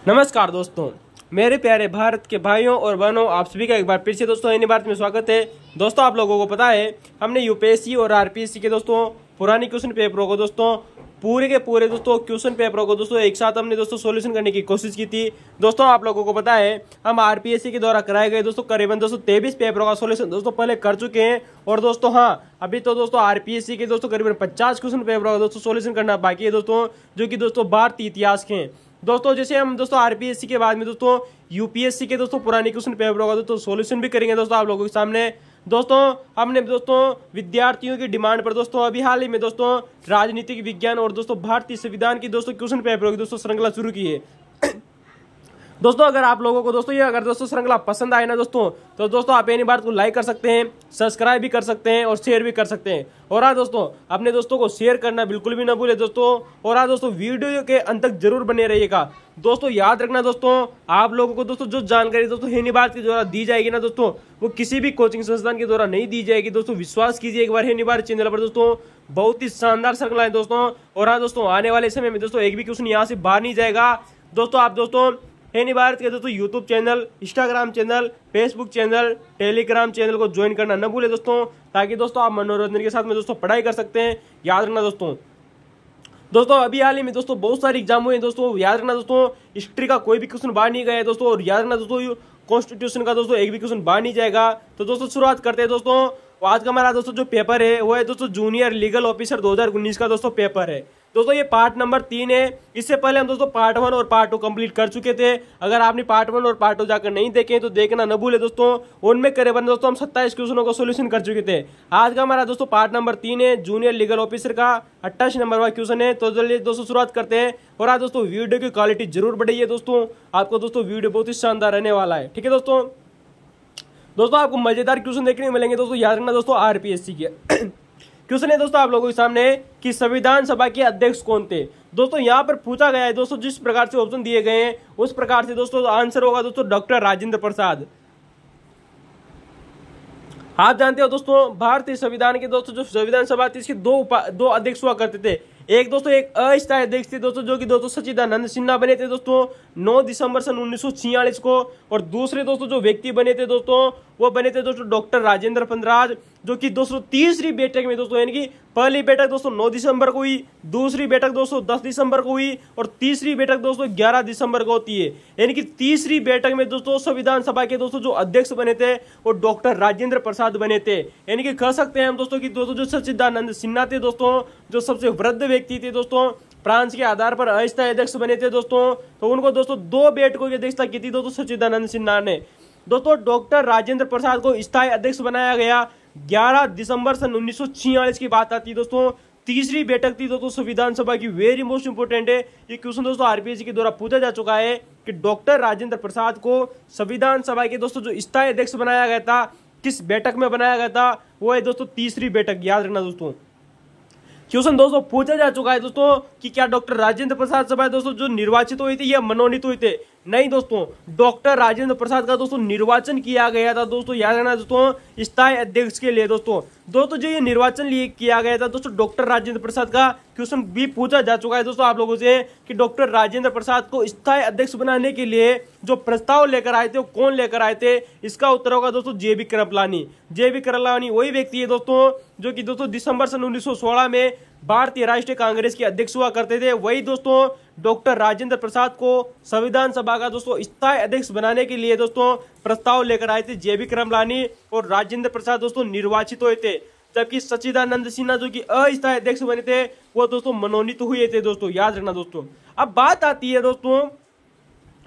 नमस्कार दोस्तों, मेरे प्यारे भारत के भाइयों और बहनों, आप सभी का एक बार फिर से दोस्तों नई भारत में स्वागत है। दोस्तों, आप लोगों को पता है हमने यूपीएससी और आरपीएससी के दोस्तों पुरानी क्वेश्चन पेपरों को दोस्तों पूरे के पूरे दोस्तों क्वेश्चन पेपरों को दोस्तों एक साथ हमने दोस्तों सॉल्यूशन करने की कोशिश की थी। दोस्तों, आप लोगों को पता है हम आरपीएससी के द्वारा कराए गए दोस्तों करीबन 23 पेपरों का सॉल्यूशन दोस्तों पहले कर चुके हैं। और दोस्तों अभी तो दोस्तों आरपीएससी के दोस्तों करीबन 50 क्वेश्चन पेपरों का दोस्तों सॉल्यूशन करना बाकी है दोस्तों, जो कि दोस्तों भारतीय इतिहास के हैं। दोस्तों, जैसे हम दोस्तों आरपीएससी के बाद में दोस्तों यूपीएससी के दोस्तों पुरानी क्वेश्चन पेपरों का दोस्तों सॉल्यूशन भी करेंगे दोस्तों आप लोगों के सामने। दोस्तों, हमने दोस्तों विद्यार्थियों की डिमांड पर दोस्तों अभी हाल ही में दोस्तों राजनीतिक विज्ञान और दोस्तों भारतीय संविधान की दोस्तों क्वेश्चन पेपरों की दोस्तों श्रृंखला शुरू की है। दोस्तों, अगर आप लोगों को दोस्तों अगर दोस्तों श्रृंखला पसंद आए ना दोस्तों, तो दोस्तों आप एनी बात को लाइक कर सकते हैं, सब्सक्राइब भी कर सकते हैं और शेयर भी कर सकते हैं। और दोस्तों अपने दोस्तों को शेयर करना बिल्कुल भी ना भूले दोस्तों। और दोस्तों वीडियो के अंत तक जरूर बने रहिएगा। दोस्तों याद रखना दोस्तों, आप लोगों को दोस्तों जो जानकारी दोस्तों एनी बात के द्वारा दी जाएगी ना दोस्तों, वो किसी भी कोचिंग संस्थान के द्वारा नहीं दी जाएगी। दोस्तों विश्वास कीजिए एक बार एनी बात चैनल पर दोस्तों, बहुत ही शानदार श्रृंखला है दोस्तों। और दोस्तों आने वाले समय में दोस्तों एक भी क्वेश्चन यहाँ से बाहर नहीं जाएगा। दोस्तों आप दोस्तों एनी भारत के दोस्तों YouTube channel, Instagram channel, Facebook channel, Telegram channel को ज्वाइन करना न भूले दोस्तों, ताकि दोस्तों आप मनोरंजन के साथ में दोस्तों पढ़ाई कर सकते हैं। याद रखना दोस्तों अभी हाल ही में दोस्तों बहुत सारे एग्जाम हुए हैं दोस्तों। याद रखना दोस्तों, हिस्ट्री का कोई भी क्वेश्चन बाहर नहीं गया है दोस्तों। और याद रखना दोस्तों, कॉन्स्टिट्यूशन का दोस्तों एक भी क्वेश्चन बाहर नहीं जाएगा। तो दोस्तों शुरुआत करते हैं दोस्तों। आज का हमारा दोस्तों जो पेपर है वो है दोस्तों जूनियर लीगल ऑफिसर 2019 का दोस्तों पेपर है दोस्तों। ये पार्ट नंबर 3 है। इससे पहले हम दोस्तों पार्ट 1 और पार्ट 2 कंप्लीट कर चुके थे। अगर आपने पार्ट 1 और पार्ट 2 जाकर नहीं देखे तो देखना न भूले दोस्तों। उनमें करीबन दोस्तों हम 27 क्वेश्चनों का सोल्यूशन कर चुके थे। आज का हमारा दोस्तों पार्ट नंबर 3 है, जूनियर लीगल ऑफिसर का 88 नंबर का क्वेश्चन है। तो चलिए दोस्तों शुरुआत करते हैं। और दोस्तों वीडियो की क्वालिटी जरूर बढ़ाइए दोस्तों, आपको दोस्तों वीडियो बहुत ही शानदार रहने वाला है। ठीक है दोस्तों आपको मजेदार क्वेश्चन देखने को मिलेंगे दोस्तों। याद रखना दोस्तों आरपीएससी के क्वेश्चन है दोस्तों आप लोगों के सामने कि संविधान सभा के अध्यक्ष कौन थे। दोस्तों यहाँ पर पूछा गया है दोस्तों, जिस प्रकार से ऑप्शन दिए गए हैं उस प्रकार से दोस्तों आंसर होगा दोस्तों डॉक्टर राजेंद्र प्रसाद। आप जानते हो दोस्तों भारतीय संविधान के दोस्तों जो संविधान सभा थी इसके दो अध्यक्ष हुआ करते थे। एक दोस्तों एक अस्थायी अध्यक्ष थे दोस्तों, जो कि दोस्तों सच्चिदानंद सिन्हा बने थे दोस्तों 9 दिसंबर सन 1946 को। और दूसरे दोस्तों जो व्यक्ति बने थे दोस्तों वो बने थे दोस्तों डॉक्टर राजेंद्र प्रसाद, जो कि दोस्तों तीसरी बैठक में दोस्तों, यानी कि पहली बैठक दोस्तों 9 दिसंबर को हुई, दूसरी बैठक दोस्तों 10 दिसंबर को हुई और तीसरी बैठक दोस्तों 11 दिसंबर को होती है। यानी कि तीसरी बैठक में दोस्तों संविधान सभा के दोस्तों जो अध्यक्ष बने थे वो डॉक्टर राजेंद्र प्रसाद बने थे। यानी कि कह सकते हैं हम दोस्तों कि दोस्तों जो सच्चिदानंद सिन्हा थे दोस्तों, जो सबसे वृद्ध व्यक्ति थे दोस्तों, फ्रांस के आधार पर अस्थायी अध्यक्ष बने थे दोस्तों। तो उनको दोस्तों 2 बैठकों की अध्यक्षता की थी दोस्तों सच्चिदानंद सिन्हा ने। दोस्तों डॉक्टर राजेंद्र प्रसाद को स्थायी अध्यक्ष बनाया गया 11 दिसंबर सन 1946 की बात आती है दोस्तों। तीसरी बैठक थी दोस्तों संविधान सभा की। वेरी मोस्ट इंपोर्टेंट है ये क्वेश्चन दोस्तों आरपीएससी के द्वारा पूछा जा चुका है कि डॉक्टर राजेंद्र प्रसाद को संविधान सभा के दोस्तों जो स्थायी अध्यक्ष बनाया गया था, किस बैठक में बनाया गया था, वो है दोस्तों तीसरी बैठक। याद रखना दोस्तों क्वेश्चन दोस्तों पूछा जा चुका है दोस्तों कि क्या डॉक्टर राजेंद्र प्रसाद सभा दोस्तों जो निर्वाचित हुए थे या मनोनीत हुए थे। नहीं दोस्तों, डॉक्टर राजेंद्र प्रसाद का दोस्तों निर्वाचन किया गया था दोस्तों। याद रखना दोस्तों स्थायी अध्यक्ष के लिए दोस्तों जो ये निर्वाचन किया गया था दोस्तों डॉक्टर राजेंद्र प्रसाद का क्वेश्चन भी पूछा जा चुका है दोस्तों आप लोगों से कि डॉक्टर राजेंद्र प्रसाद को स्थायी अध्यक्ष बनाने के लिए जो प्रस्ताव लेकर आए थे वो कौन लेकर आए थे। इसका उत्तर होगा दोस्तों जेबी कृपलानी। जेबी कृपलानी वही व्यक्ति है दोस्तों जो कि दोस्तों दिसंबर सन 1916 में भारतीय राष्ट्रीय कांग्रेस के अध्यक्ष हुआ करते थे। वही दोस्तों डॉक्टर राजेंद्र प्रसाद को संविधान सभा का दोस्तों स्थायी अध्यक्ष बनाने के लिए दोस्तों प्रस्ताव लेकर आए थे जेबी कृपलानी। और राजेंद्र प्रसाद दोस्तों निर्वाचित हुए थे, जबकि सच्चिदानंद सिन्हा जो कि अस्थायी अध्यक्ष बने थे वो दोस्तों मनोनीत हुए थे दोस्तों। याद रखना दोस्तों। अब बात आती है दोस्तों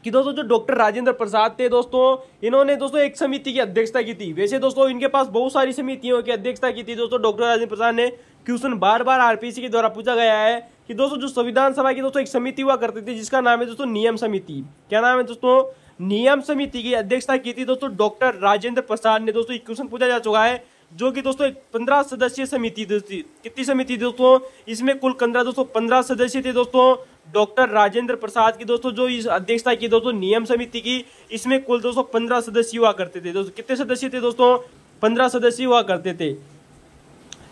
कि दोस्तों जो डॉक्टर राजेंद्र प्रसाद थे दोस्तों, इन्होंने दोस्तों एक समिति की अध्यक्षता की थी। वैसे दोस्तों इनके पास बहुत सारी समितियों की अध्यक्षता की थी दोस्तों डॉक्टर राजेंद्र प्रसाद ने। क्वेश्चन बार बार आरपीएससी के द्वारा पूछा गया है कि दोस्तों जो संविधान सभा की दोस्तों एक समिति हुआ करती थी जिसका नाम है दोस्तों नियम समिति। क्या नाम है दोस्तों? नियम समिति की अध्यक्षता की थी दोस्तों डॉक्टर राजेंद्र प्रसाद ने। दोस्तों एक क्वेश्चन पूछा जा चुका है जो कि दोस्तों एक 15 सदस्यीय समिति थी। कितनी समिति दोस्तों? इसमें कुल 15 सदस्य थे दोस्तों। डॉक्टर राजेंद्र प्रसाद की दोस्तों जो इस अध्यक्षता की दोस्तों नियम समिति की, इसमें कुल दोस्तों 15 सदस्य हुआ करते थे दोस्तों। कितने सदस्य थे दोस्तों? 15 सदस्य हुआ करते थे।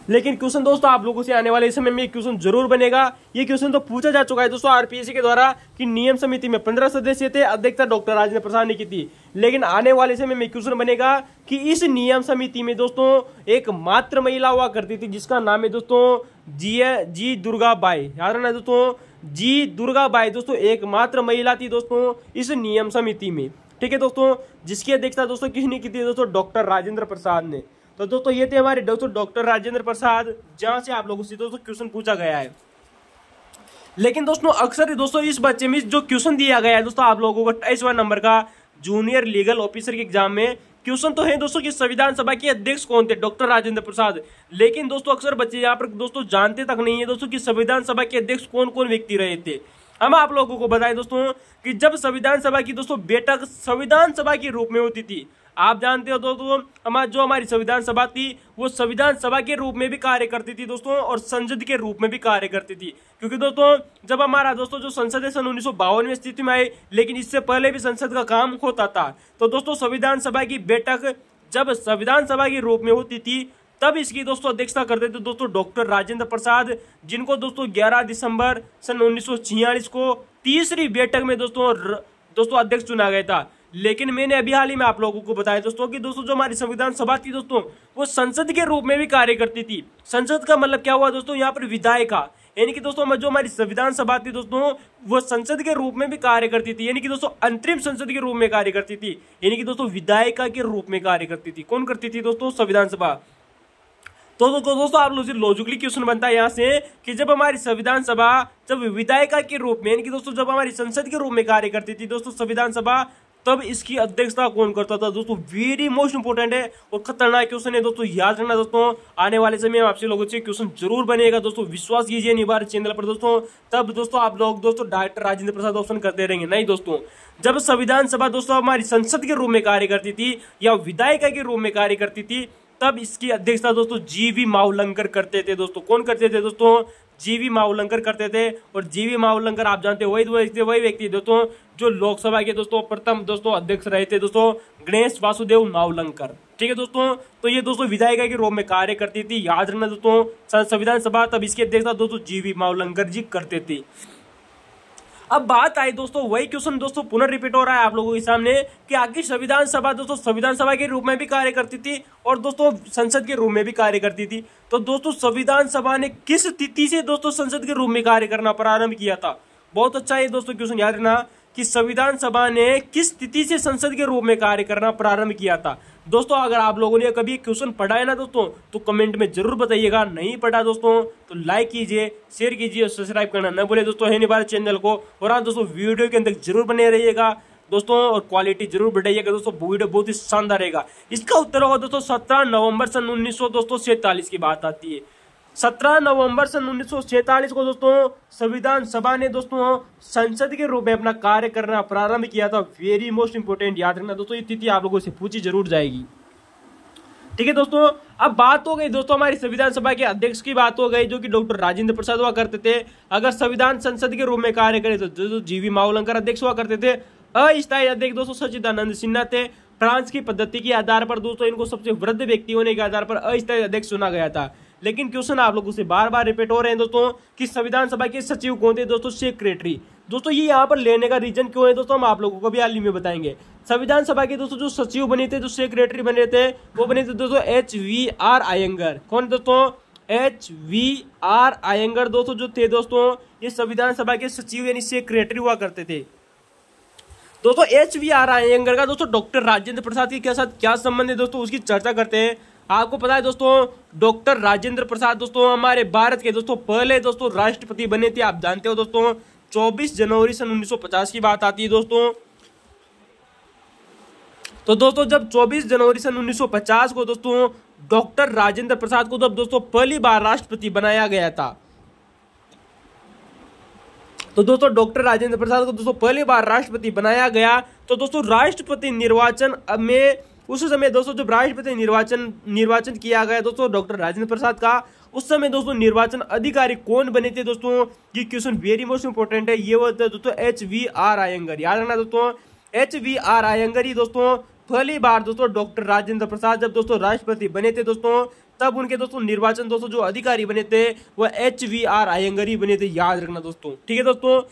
लेकिन क्वेश्चन दोस्तों आप लोगों से आने वाले समय में क्वेश्चन जरूर बनेगा। ये क्वेश्चन तो पूछा जा चुका है दोस्तों आरपीएससी के द्वारा कि नियम समिति में 15 सदस्य थे, अध्यक्षता डॉक्टर राजेंद्र प्रसाद ने की थी। लेकिन आने वाले समय में क्वेश्चन बनेगा कि इस नियम समिति में दोस्तों एक मात्र महिला हुआ करती थी, जिसका नाम है दोस्तों जी दुर्गा बाई। याद रखना दोस्तों, जी दुर्गा बाई दोस्तों एकमात्र महिला थी दोस्तों इस नियम समिति में। ठीक है दोस्तों, जिसकी अध्यक्षता दोस्तों किसने की थी दोस्तों, डॉक्टर राजेंद्र प्रसाद ने। तो दोस्तों ये थे हमारे डॉक्टर राजेंद्र प्रसाद, जहां से आप लोगों से दोस्तों क्वेश्चन पूछा गया है। लेकिन दोस्तों अक्सर दोस्तों इस बच्चे में जो क्वेश्चन दिया गया है दोस्तों आप लोगों को 28वां नंबर का जूनियर लीगल ऑफिसर के एग्जाम में क्वेश्चन तो है दोस्तों कि संविधान सभा के अध्यक्ष कौन थे, डॉक्टर राजेंद्र प्रसाद। लेकिन दोस्तों अक्सर बच्चे यहाँ पर दोस्तों जानते तक नहीं है दोस्तों कि संविधान सभा के अध्यक्ष कौन कौन व्यक्ति रहे थे। हम आप लोगों को बताएं दोस्तों कि जब संविधान सभा की दोस्तों बैठक संविधान सभा के रूप में होती थी, आप जानते हो दोस्तों हमारी संविधान सभा थी वो संविधान सभा के रूप में भी कार्य करती थी दोस्तों, और संसद के रूप में भी कार्य करती थी। क्योंकि दोस्तों जब हमारा दोस्तों जो संसद है सन 1952 में स्थिति में आई, लेकिन इससे पहले भी संसद का काम होता था। तो दोस्तों संविधान सभा की बैठक जब संविधान सभा के रूप में होती थी तब इसकी दोस्तों अध्यक्षता करते थे दोस्तों डॉक्टर राजेंद्र प्रसाद, जिनको दोस्तों 11 दिसंबर सन 1946 को तीसरी बैठक में दोस्तों अध्यक्ष चुना गया था। लेकिन मैंने अभी हाल ही में आप लोगों को बताया दोस्तों कि दोस्तों जो हमारी संविधान सभा थी दोस्तों वो संसद के रूप में भी कार्य करती थी। संसद का मतलब क्या हुआ दोस्तों, यहाँ पर विधायिका, यानी कि दोस्तों जो हमारी संविधान सभा थी दोस्तों वो संसद के रूप में भी कार्य करती थी, यानी कि दोस्तों अंतरिम संसद के रूप में कार्य करती थी, यानी कि दोस्तों विधायिका के रूप में कार्य करती थी। कौन करती थी दोस्तों, संविधान सभा। तो दोस्तों आप लोग लॉजिकली क्वेश्चन बनता है यहाँ से कि जब हमारी संविधान सभा जब विधायिका के रूप में, यानी कि दोस्तों जब हमारी संसद के रूप में कार्य करती थी दोस्तों संविधान सभा, तब इसकी अध्यक्षता कौन करता था दोस्तों। वेरी मोस्ट इंपोर्टेंट है और खतरनाक क्वेश्चन है दोस्तों, याद रखना दोस्तों। आने वाले समय में आपसे लोगों से क्वेश्चन जरूर बनेगा दोस्तों, विश्वास कीजिए निवार चैनल पर दोस्तों। तब दोस्तों आप लोग दोस्तों डॉक्टर राजेंद्र प्रसाद ऑप्शन करते रहेंगे, नहीं दोस्तों। जब संविधान सभा दोस्तों हमारी संसद के रूप में कार्य करती थी या विधायिका के रूप में कार्य करती थी, तब इसकी अध्यक्षता दोस्तों जीवी मावलंकर करते थे दोस्तों। कौन करते थे दोस्तों, जीवी मावलंकर करते थे। और जीवी मावलंकर आप जानते हो वही व्यक्ति दोस्तों जो लोकसभा के दोस्तों प्रथम दोस्तों अध्यक्ष रहे थे दोस्तों, गणेश वासुदेव मावलंकर। ठीक है दोस्तों, तो ये दोस्तों विधायिका के रूप में कार्य करती थी, याद रखना दोस्तों संविधान सभा। तब इसकी अध्यक्षता दोस्तों जीवी मावलंकर जी करते थे। अब बात आई दोस्तों वही क्वेश्चन दोस्तों पुनः रिपीट हो रहा है आप लोगों के सामने कि आखिर संविधान सभा दोस्तों संविधान सभा के रूप में भी कार्य करती थी और दोस्तों संसद के रूप में भी कार्य करती थी। तो दोस्तों संविधान सभा ने किस तिथि से दोस्तों संसद के रूप में कार्य करना प्रारंभ किया था। बहुत अच्छा है दोस्तों क्वेश्चन, याद रखना कि संविधान सभा ने किस तिथि से संसद के रूप में कार्य करना प्रारंभ किया था। दोस्तों अगर आप लोगों ने कभी क्वेश्चन पढ़ा है ना दोस्तों तो कमेंट में जरूर बताइएगा, नहीं पढ़ा दोस्तों तो लाइक कीजिए, शेयर कीजिए और सब्सक्राइब करना न भूले दोस्तों है निवार चैनल को। और हाँ दोस्तों वीडियो के अंदर जरूर बने रहिएगा दोस्तों और क्वालिटी जरूर बढ़ाइएगा दोस्तों, वीडियो बहुत ही शानदार रहेगा। इसका उत्तर होगा दोस्तों 17 नवंबर सन 1947 की बात आती है। 17 नवंबर सन 1947 को दोस्तों संविधान सभा ने दोस्तों संसद के रूप में अपना कार्य करना प्रारंभ किया था। वेरी मोस्ट इंपोर्टेंट, याद रखना दोस्तों ये तिथि आप लोगों से पूछी जरूर जाएगी। ठीक है दोस्तों, अब बात हो गई दोस्तों हमारी संविधान सभा के अध्यक्ष की बात हो गई जो कि डॉक्टर राजेंद्र प्रसाद हुआ करते थे। अगर संविधान संसद के रूप में कार्य करे तो जीवी मावलंकर अध्यक्ष हुआ करते थे। अस्थायी अध्यक्ष दोस्तों सच्चिदानंद सिन्हा थे। फ्रांस की पद्धति के आधार पर दोस्तों इनको सबसे वृद्ध व्यक्ति होने के आधार पर अस्थायी अध्यक्ष चुना गया था। लेकिन क्वेश्चन आप लोगों से बार बार रिपीट हो रहे हैं दोस्तों कि संविधान सभा के सचिव कौन थे दोस्तों, सेक्रेटरी। दोस्तों ये यहाँ पर लेने का रीजन क्यों है दोस्तों हम आप लोगों को भी हाल ही में बताएंगे। संविधान सभा के दोस्तों जो सचिव बने थे, जो सेक्रेटरी बने थे, वो बने थे दोस्तों HVR अयंगर। कौन दोस्तों, HVR अयंगर दोस्तों जो थे दोस्तों ये संविधान सभा के सचिव यानी सेक्रेटरी हुआ करते थे। दोस्तों HVR अयंगर का दोस्तों डॉक्टर राजेंद्र प्रसाद के साथ क्या संबंध है दोस्तों उसकी चर्चा करते हैं। आपको पता है दोस्तों डॉक्टर राजेंद्र प्रसाद दोस्तों हमारे भारत के दोस्तों पहले दोस्तों राष्ट्रपति बने थे। आप जानते हो दोस्तों 24 जनवरी सन 1950 की बात आती है दोस्तों। तो दोस्तों जब 24 जनवरी सन 1950 को दोस्तों डॉक्टर राजेंद्र प्रसाद को जब दोस्तों पहली बार राष्ट्रपति बनाया गया था, तो दोस्तों डॉक्टर राजेंद्र प्रसाद को दोस्तों पहली बार राष्ट्रपति बनाया गया। तो दोस्तों राष्ट्रपति निर्वाचन में उस समय दोस्तों जब राष्ट्रपति निर्वाचन किया गया दोस्तों डॉक्टर राजेंद्र प्रसाद का, उस समय दोस्तों निर्वाचन अधिकारी कौन बने थे दोस्तों, ये क्वेश्चन वेरी मोस्ट इंपोर्टेंट है। ये होता है दोस्तों HVR अयंगर। याद रखना दोस्तों HVR अयंगर ही दोस्तों पहली बार दोस्तों डॉक्टर राजेंद्र प्रसाद जब दोस्तों राष्ट्रपति बने थे दोस्तों तब उनके दोस्तों निर्वाचन दोस्तों जो अधिकारी बने थे वो HVR अयंगर ही बने थे, याद रखना दोस्तों। ठीक है दोस्तों,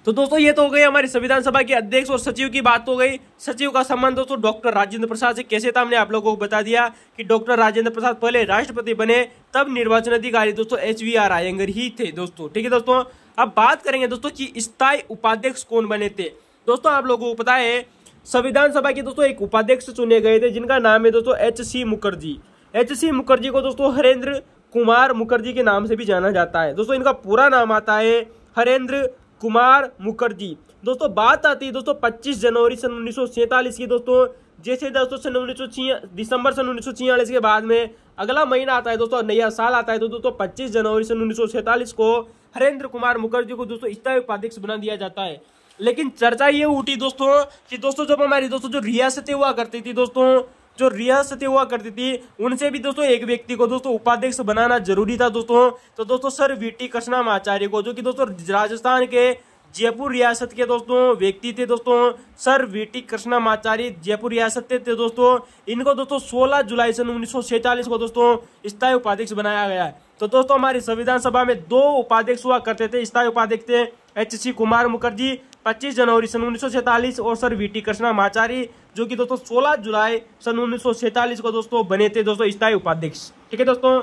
तो दोस्तों ये तो हो गई हमारी संविधान सभा के अध्यक्ष और सचिव की बात हो गई। सचिव का संबंध दोस्तों डॉक्टर राजेंद्र प्रसाद से कैसे था, हमने आप लोगों को बता दिया कि डॉक्टर राजेंद्र प्रसाद पहले राष्ट्रपति बने, तब निर्वाचन अधिकारी दोस्तों HVR अयंगर ही थे दोस्तों। ठीक है दोस्तों, अब बात करेंगे दोस्तों कि स्थायी उपाध्यक्ष कौन बने थे। दोस्तों आप लोगों को पता है संविधान सभा के दोस्तों एक उपाध्यक्ष चुने गए थे जिनका नाम है दोस्तों HC मुखर्जी। HC मुखर्जी को दोस्तों हरेंद्र कुमार मुखर्जी के नाम से भी जाना जाता है। दोस्तों इनका पूरा नाम आता है हरेंद्र कुमार मुखर्जी। दोस्तों बात आती है दोस्तों 25 जनवरी सन 1947 की। दोस्तों जैसे दोस्तों दिसंबर सन 1946 के बाद में अगला महीना आता है दोस्तों, नया साल आता है, तो दोस्तों 25 जनवरी सन 1947 को हरेंद्र कुमार मुखर्जी को दोस्तों स्थायी उपाध्यक्ष बना दिया जाता है। लेकिन चर्चा ये उठी दोस्तों कि दोस्तों जब हमारी दोस्तों जो रियासतें हुआ करती थी दोस्तों, जो रियासतें हुआ करती थी उनसे भी दोस्तों एक व्यक्ति को दोस्तों उपाध्यक्ष बनाना जरूरी था दोस्तों। तो दोस्तों सर VT कृष्णमाचार्य को, जो कि दोस्तों राजस्थान के जयपुर रियासत के दोस्तों व्यक्ति थे दोस्तों, सर VT कृष्णमाचार्य जयपुर रियासत थे दोस्तों, इनको दोस्तों 16 जुलाई सन 1946 को दोस्तों स्थायी उपाध्यक्ष बनाया गया है। तो दोस्तों हमारी संविधान सभा में 2 उपाध्यक्ष हुआ करते थे, स्थायी उपाध्यक्ष थे HC कुमार मुखर्जी 25 जनवरी सन 1947 और सर VT कृष्णमाचार्य जो कि दोस्तों 16 जुलाई सन 1947 को दोस्तों बने थे दोस्तों स्थायी उपाध्यक्ष। ठीक है दोस्तों,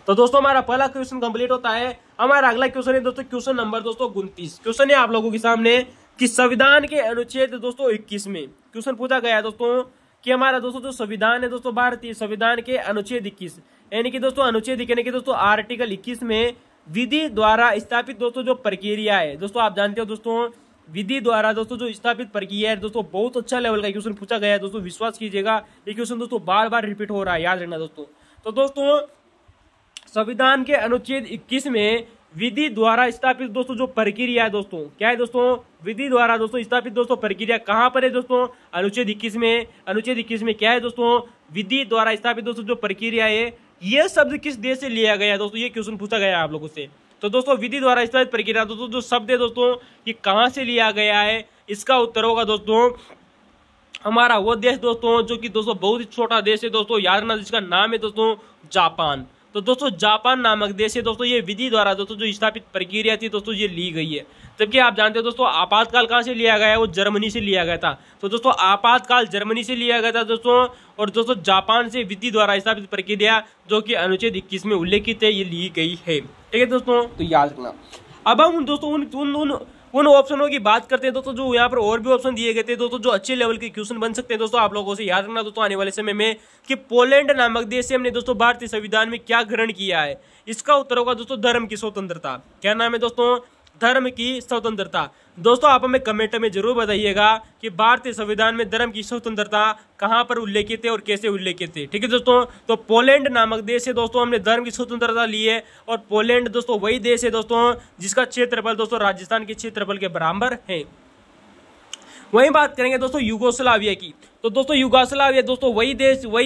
तो दोस्तों हमारा पहला क्वेश्चन कंप्लीट होता है। हमारा अगला क्वेश्चन है दोस्तों क्वेश्चन नंबर दोस्तों 29। क्वेश्चन है आप लोगों के सामने कि संविधान के अनुच्छेद दोस्तों 21 में क्वेश्चन पूछा गया है दोस्तों कि हमारा दोस्तों जो संविधान है दोस्तों भारतीय संविधान के अनुच्छेद 21 यानी कि दोस्तों अनुच्छेद यानी कि दोस्तों आर्टिकल 21 में विधि द्वारा स्थापित दोस्तों जो प्रक्रिया है दोस्तों, आप जानते हो दोस्तों विधि द्वारा दोस्तों जो स्थापित प्रक्रिया है दोस्तों, बहुत अच्छा लेवल का क्वेश्चन पूछा गया है दोस्तों, विश्वास कीजिएगा ये क्वेश्चन दोस्तों बार बार रिपीट हो रहा है, याद रखना दोस्तों। तो दोस्तों संविधान के अनुच्छेद 21 में विधि द्वारा स्थापित दोस्तों जो प्रक्रिया है दोस्तों, क्या है दोस्तों, विधि द्वारा दोस्तों स्थापित दोस्तों प्रक्रिया कहां पर है दोस्तों, अनुच्छेद 21 में। अनुच्छेद 21 में क्या है दोस्तों, विधि द्वारा स्थापित दोस्तों जो प्रक्रिया है, यह शब्द किस देश से लिया गया है दोस्तों, ये क्वेश्चन पूछा गया है आप लोगों से। तो दोस्तों विधि द्वारा स्थापित प्रक्रिया दोस्तों जो शब्द है दोस्तों ये कहां से लिया गया है, इसका उत्तर होगा दोस्तों हमारा वो देश दोस्तों जो कि दोस्तों बहुत ही छोटा देश है दोस्तों, याद रखना, जिसका नाम है दोस्तों जापान। तो दोस्तों जापान नामक देश है दोस्तों, ये विधि द्वारा दोस्तों जो स्थापित प्रक्रिया थी दोस्तों ये ली गई है। जबकि आप जानते हो दोस्तों आपातकाल कहां से लिया गया है, वो जर्मनी से लिया गया था। तो दोस्तों आपातकाल जर्मनी से लिया गया था दोस्तों, और दोस्तों जापान से विधि द्वारा स्थापित प्रक्रिया जो कि अनुच्छेद 21 में उल्लेखित है ये ली गई है। ठीक है दोस्तों, तो याद रखना। अब हम दोस्तों उन ऑप्शनों की बात करते हैं दोस्तों जो यहाँ पर और भी ऑप्शन दिए गए थे दोस्तों जो अच्छे लेवल के क्वेश्चन बन सकते हैं दोस्तों, आप लोगों से याद रखना दोस्तों आने वाले समय में कि पोलैंड नामक देश से हमने दोस्तों भारतीय संविधान में क्या ग्रहण किया है। इसका उत्तर होगा दोस्तों धर्म की स्वतंत्रता। क्या नाम है दोस्तों, धर्म की स्वतंत्रता। दोस्तों आप हमें कमेंट में जरूर बताइएगा कि भारतीय संविधान में धर्म की स्वतंत्रता कहां पर उल्लेखित है और कैसे उल्लेखित है। ठीक है दोस्तों, तो पोलैंड नामक देश से दोस्तों हमने धर्म की स्वतंत्रता ली है, और पोलैंड दोस्तों वही देश है दोस्तों जिसका क्षेत्रफल दोस्तों राजस्थान के क्षेत्रफल के बराबर है। वही बात करेंगे दोस्तों यूगोस्लाविया की। तो दोस्तों यूगोस्लाविया दोस्तों वही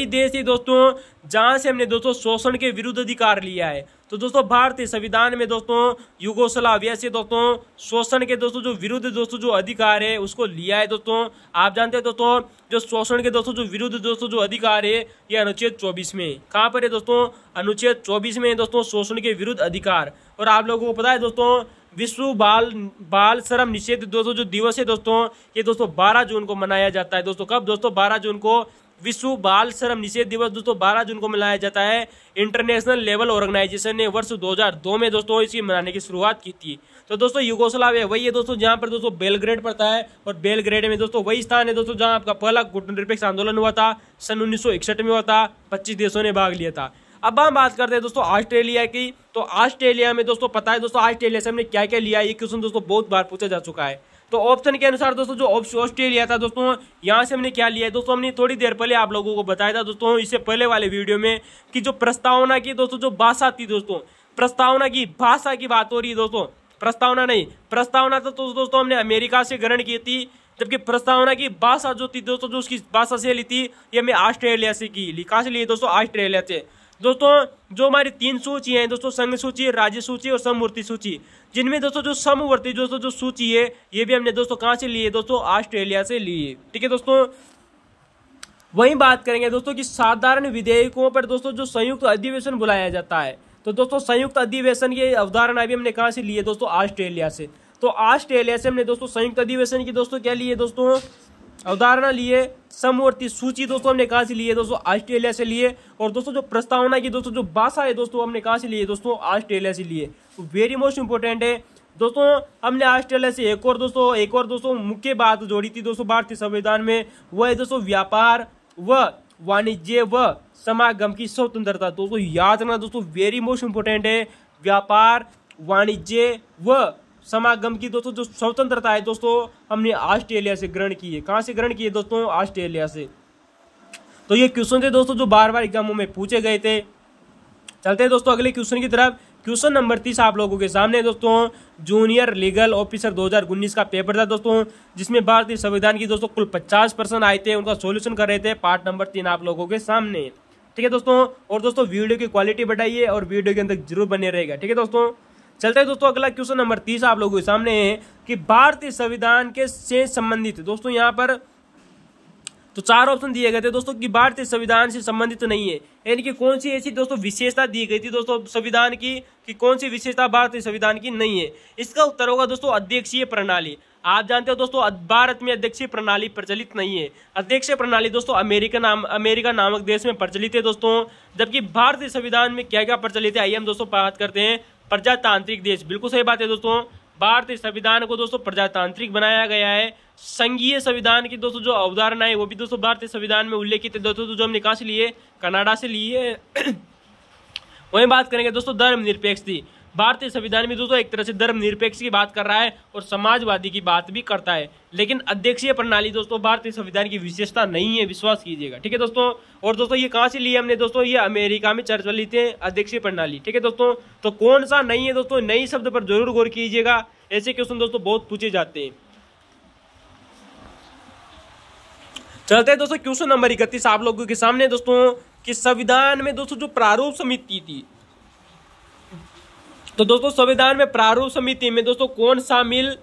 देश है दोस्तों जहां से हमने दोस्तों शोषण के विरुद्ध अधिकार लिया है। तो दोस्तों भारतीय संविधान में दोस्तों यूगोस्लाविया से दोस्तों शोषण के दोस्तों जो विरुद्ध दोस्तों जो अधिकार है उसको लिया है दोस्तों। आप जानते हो दोस्तों जो शोषण के दोस्तों जो विरुद्ध दोस्तों जो अधिकार है ये अनुच्छेद 24 में कहां पर है दोस्तों, अनुच्छेद 24 में दोस्तों शोषण के विरुद्ध अधिकार। और आप लोगों को पता है दोस्तों विश्व बाल श्रम निषेध दोस्तों जो दिवस है दोस्तों ये दोस्तों 12 जून को मनाया जाता है दोस्तों। कब दोस्तों, 12 जून को विश्व बाल श्रम निषेध दिवस दोस्तों 12 जून को मनाया जाता है। इंटरनेशनल लेवल ऑर्गेनाइजेशन ने वर्ष 2002 में दोस्तों इसकी मनाने की शुरुआत की थी। तो दोस्तों यूगोस्लाविया वही है दोस्तों जहां पर दोस्तों बेलग्रेड पड़ता है, और बेलग्रेड में दोस्तों वही स्थान है दोस्तों जहां आपका पहला गुटनिरपेक्ष आंदोलन हुआ था, सन 1961 में हुआ था, 25 देशों ने भाग लिया था। अब हम बात करते हैं दोस्तों ऑस्ट्रेलिया की। तो ऑस्ट्रेलिया में दोस्तों पता है दोस्तों ऑस्ट्रेलिया से हमने क्या क्या लिया है, ये क्वेश्चन दोस्तों बहुत बार पूछा जा चुका है। तो ऑप्शन के अनुसार दोस्तों जो ऑस्ट्रेलिया था दोस्तों यहाँ से हमने क्या लिया है दोस्तों, हमने थोड़ी देर पहले आप लोगों को बताया था दोस्तों इससे पहले वाले वीडियो में कि जो प्रस्तावना की दोस्तों जो भाषा थी दोस्तों, प्रस्तावना की भाषा की बात हो रही है दोस्तों, प्रस्तावना नहीं, प्रस्तावना तो दोस्तों हमने अमेरिका से ग्रहण की थी, जबकि प्रस्तावना की भाषा जो थी दोस्तों जो उसकी भाषा से ली थी ये हमें ऑस्ट्रेलिया से की। कहाँ से लिए दोस्तों, ऑस्ट्रेलिया से। दोस्तों जो हमारी 3 सूची हैं दोस्तों, संघ सूची, राज्य सूची और समवर्ती सूची, जिनमें दोस्तों जो समवर्ती दोस्तों जो सूची है ये भी हमने दोस्तों कहां से लिए दोस्तों, ऑस्ट्रेलिया से लिए। ठीक है दोस्तों, वहीं बात करेंगे दोस्तों कि साधारण विधेयकों पर दोस्तों जो संयुक्त अधिवेशन बुलाया जाता है, तो दोस्तों संयुक्त अधिवेशन की अवधारणा भी हमने कहां से ली है दोस्तों, ऑस्ट्रेलिया से। तो ऑस्ट्रेलिया से हमने दोस्तों संयुक्त अधिवेशन की दोस्तों क्या ली है दोस्तों, अवधारणा लिए। समवर्ती सूची दोस्तों हमने कहां से ली है दोस्तों, ऑस्ट्रेलिया से लिए। और दोस्तों जो प्रस्तावना की दोस्तों जो भाषा है दोस्तों हमने कहां से ली है दोस्तों, ऑस्ट्रेलिया से लिए। तो वेरी मोस्ट इंपोर्टेंट है दोस्तों। हमने ऑस्ट्रेलिया से एक और दोस्तों मुख्य बात जोड़ी थी दोस्तों भारतीय संविधान में, वह है दोस्तों व्यापार व वाणिज्य व समागम की स्वतंत्रता। दोस्तों याद रखना दोस्तों, वेरी मोस्ट इंपोर्टेंट है, व्यापार वाणिज्य व समागम की दोस्तों जो स्वतंत्रता है दोस्तों हमने ऑस्ट्रेलिया से ग्रहण की है। कहां से ग्रहण की है दोस्तों, ऑस्ट्रेलिया से। तो ये क्वेश्चन थे दोस्तों जो बार बार एग्जामों में पूछे गए थे। चलते हैं दोस्तों अगले क्वेश्चन की तरफ। क्वेश्चन नंबर 30 आप लोगों के सामने दोस्तों, जूनियर लीगल ऑफिसर 2019 का पेपर था दोस्तों, जिसमें भारतीय संविधान की दोस्तों कुल 50 प्रश्न आए थे, उनका सॉल्यूशन कर रहे थे। पार्ट नंबर 3 आप लोगों के सामने, ठीक है दोस्तों। और दोस्तों वीडियो की क्वालिटी बढ़ाइए और वीडियो के अंदर जरूर बने रहेगा, ठीक है दोस्तों। चलते हैं दोस्तों अगला क्वेश्चन नंबर 30 आप लोगों के सामने है कि भारतीय संविधान के से संबंधित दोस्तों यहाँ पर तो 4 ऑप्शन दिए गए थे दोस्तों कि भारतीय संविधान से संबंधित नहीं है, यानी कि कौन सी ऐसी दोस्तों विशेषता दी गई थी दोस्तों संविधान की कि कौन सी विशेषता भारतीय संविधान की नहीं है। इसका उत्तर होगा दोस्तों अध्यक्षीय प्रणाली। आप जानते हो दोस्तों भारत में अध्यक्षीय प्रणाली प्रचलित नहीं है। अध्यक्षीय प्रणाली दोस्तों अमेरिका नामक देश में प्रचलित है दोस्तों, जबकि भारतीय संविधान में क्या क्या प्रचलित है आइए हम दोस्तों बात करते हैं। प्रजातांत्रिक देश, बिल्कुल सही बात है दोस्तों। भारतीय संविधान को दोस्तों प्रजातांत्रिक बनाया गया है। संघीय संविधान की दोस्तों जो अवधारणा है वो भी दोस्तों भारतीय संविधान में उल्लेखित है दोस्तों, जो हमने कहां से लिए, कनाडा से लिए। वहीं बात करेंगे दोस्तों धर्मनिरपेक्ष थी। भारतीय संविधान में दोस्तों एक तरह से धर्मनिरपेक्ष की बात कर रहा है और समाजवादी की बात भी करता है, लेकिन अध्यक्षीय प्रणाली दोस्तों भारतीय संविधान की विशेषता नहीं है, विश्वास कीजिएगा, ठीक है दोस्तों। और दोस्तों ये कहां से लिए हमने दोस्तों, ये अमेरिका में प्रचलित है अध्यक्षीय प्रणाली, ठीक है दोस्तों। तो कौन सा नहीं है दोस्तों, नई शब्द पर जरूर गौर कीजिएगा, ऐसे क्वेश्चन दोस्तों बहुत पूछे जाते हैं। चलते हैं दोस्तों क्वेश्चन नंबर 31 आप लोगों के सामने दोस्तों कि संविधान में दोस्तों जो प्रारूप समिति थी, तो दोस्तों संविधान में प्रारूप समिति में दोस्तों कौन शामिल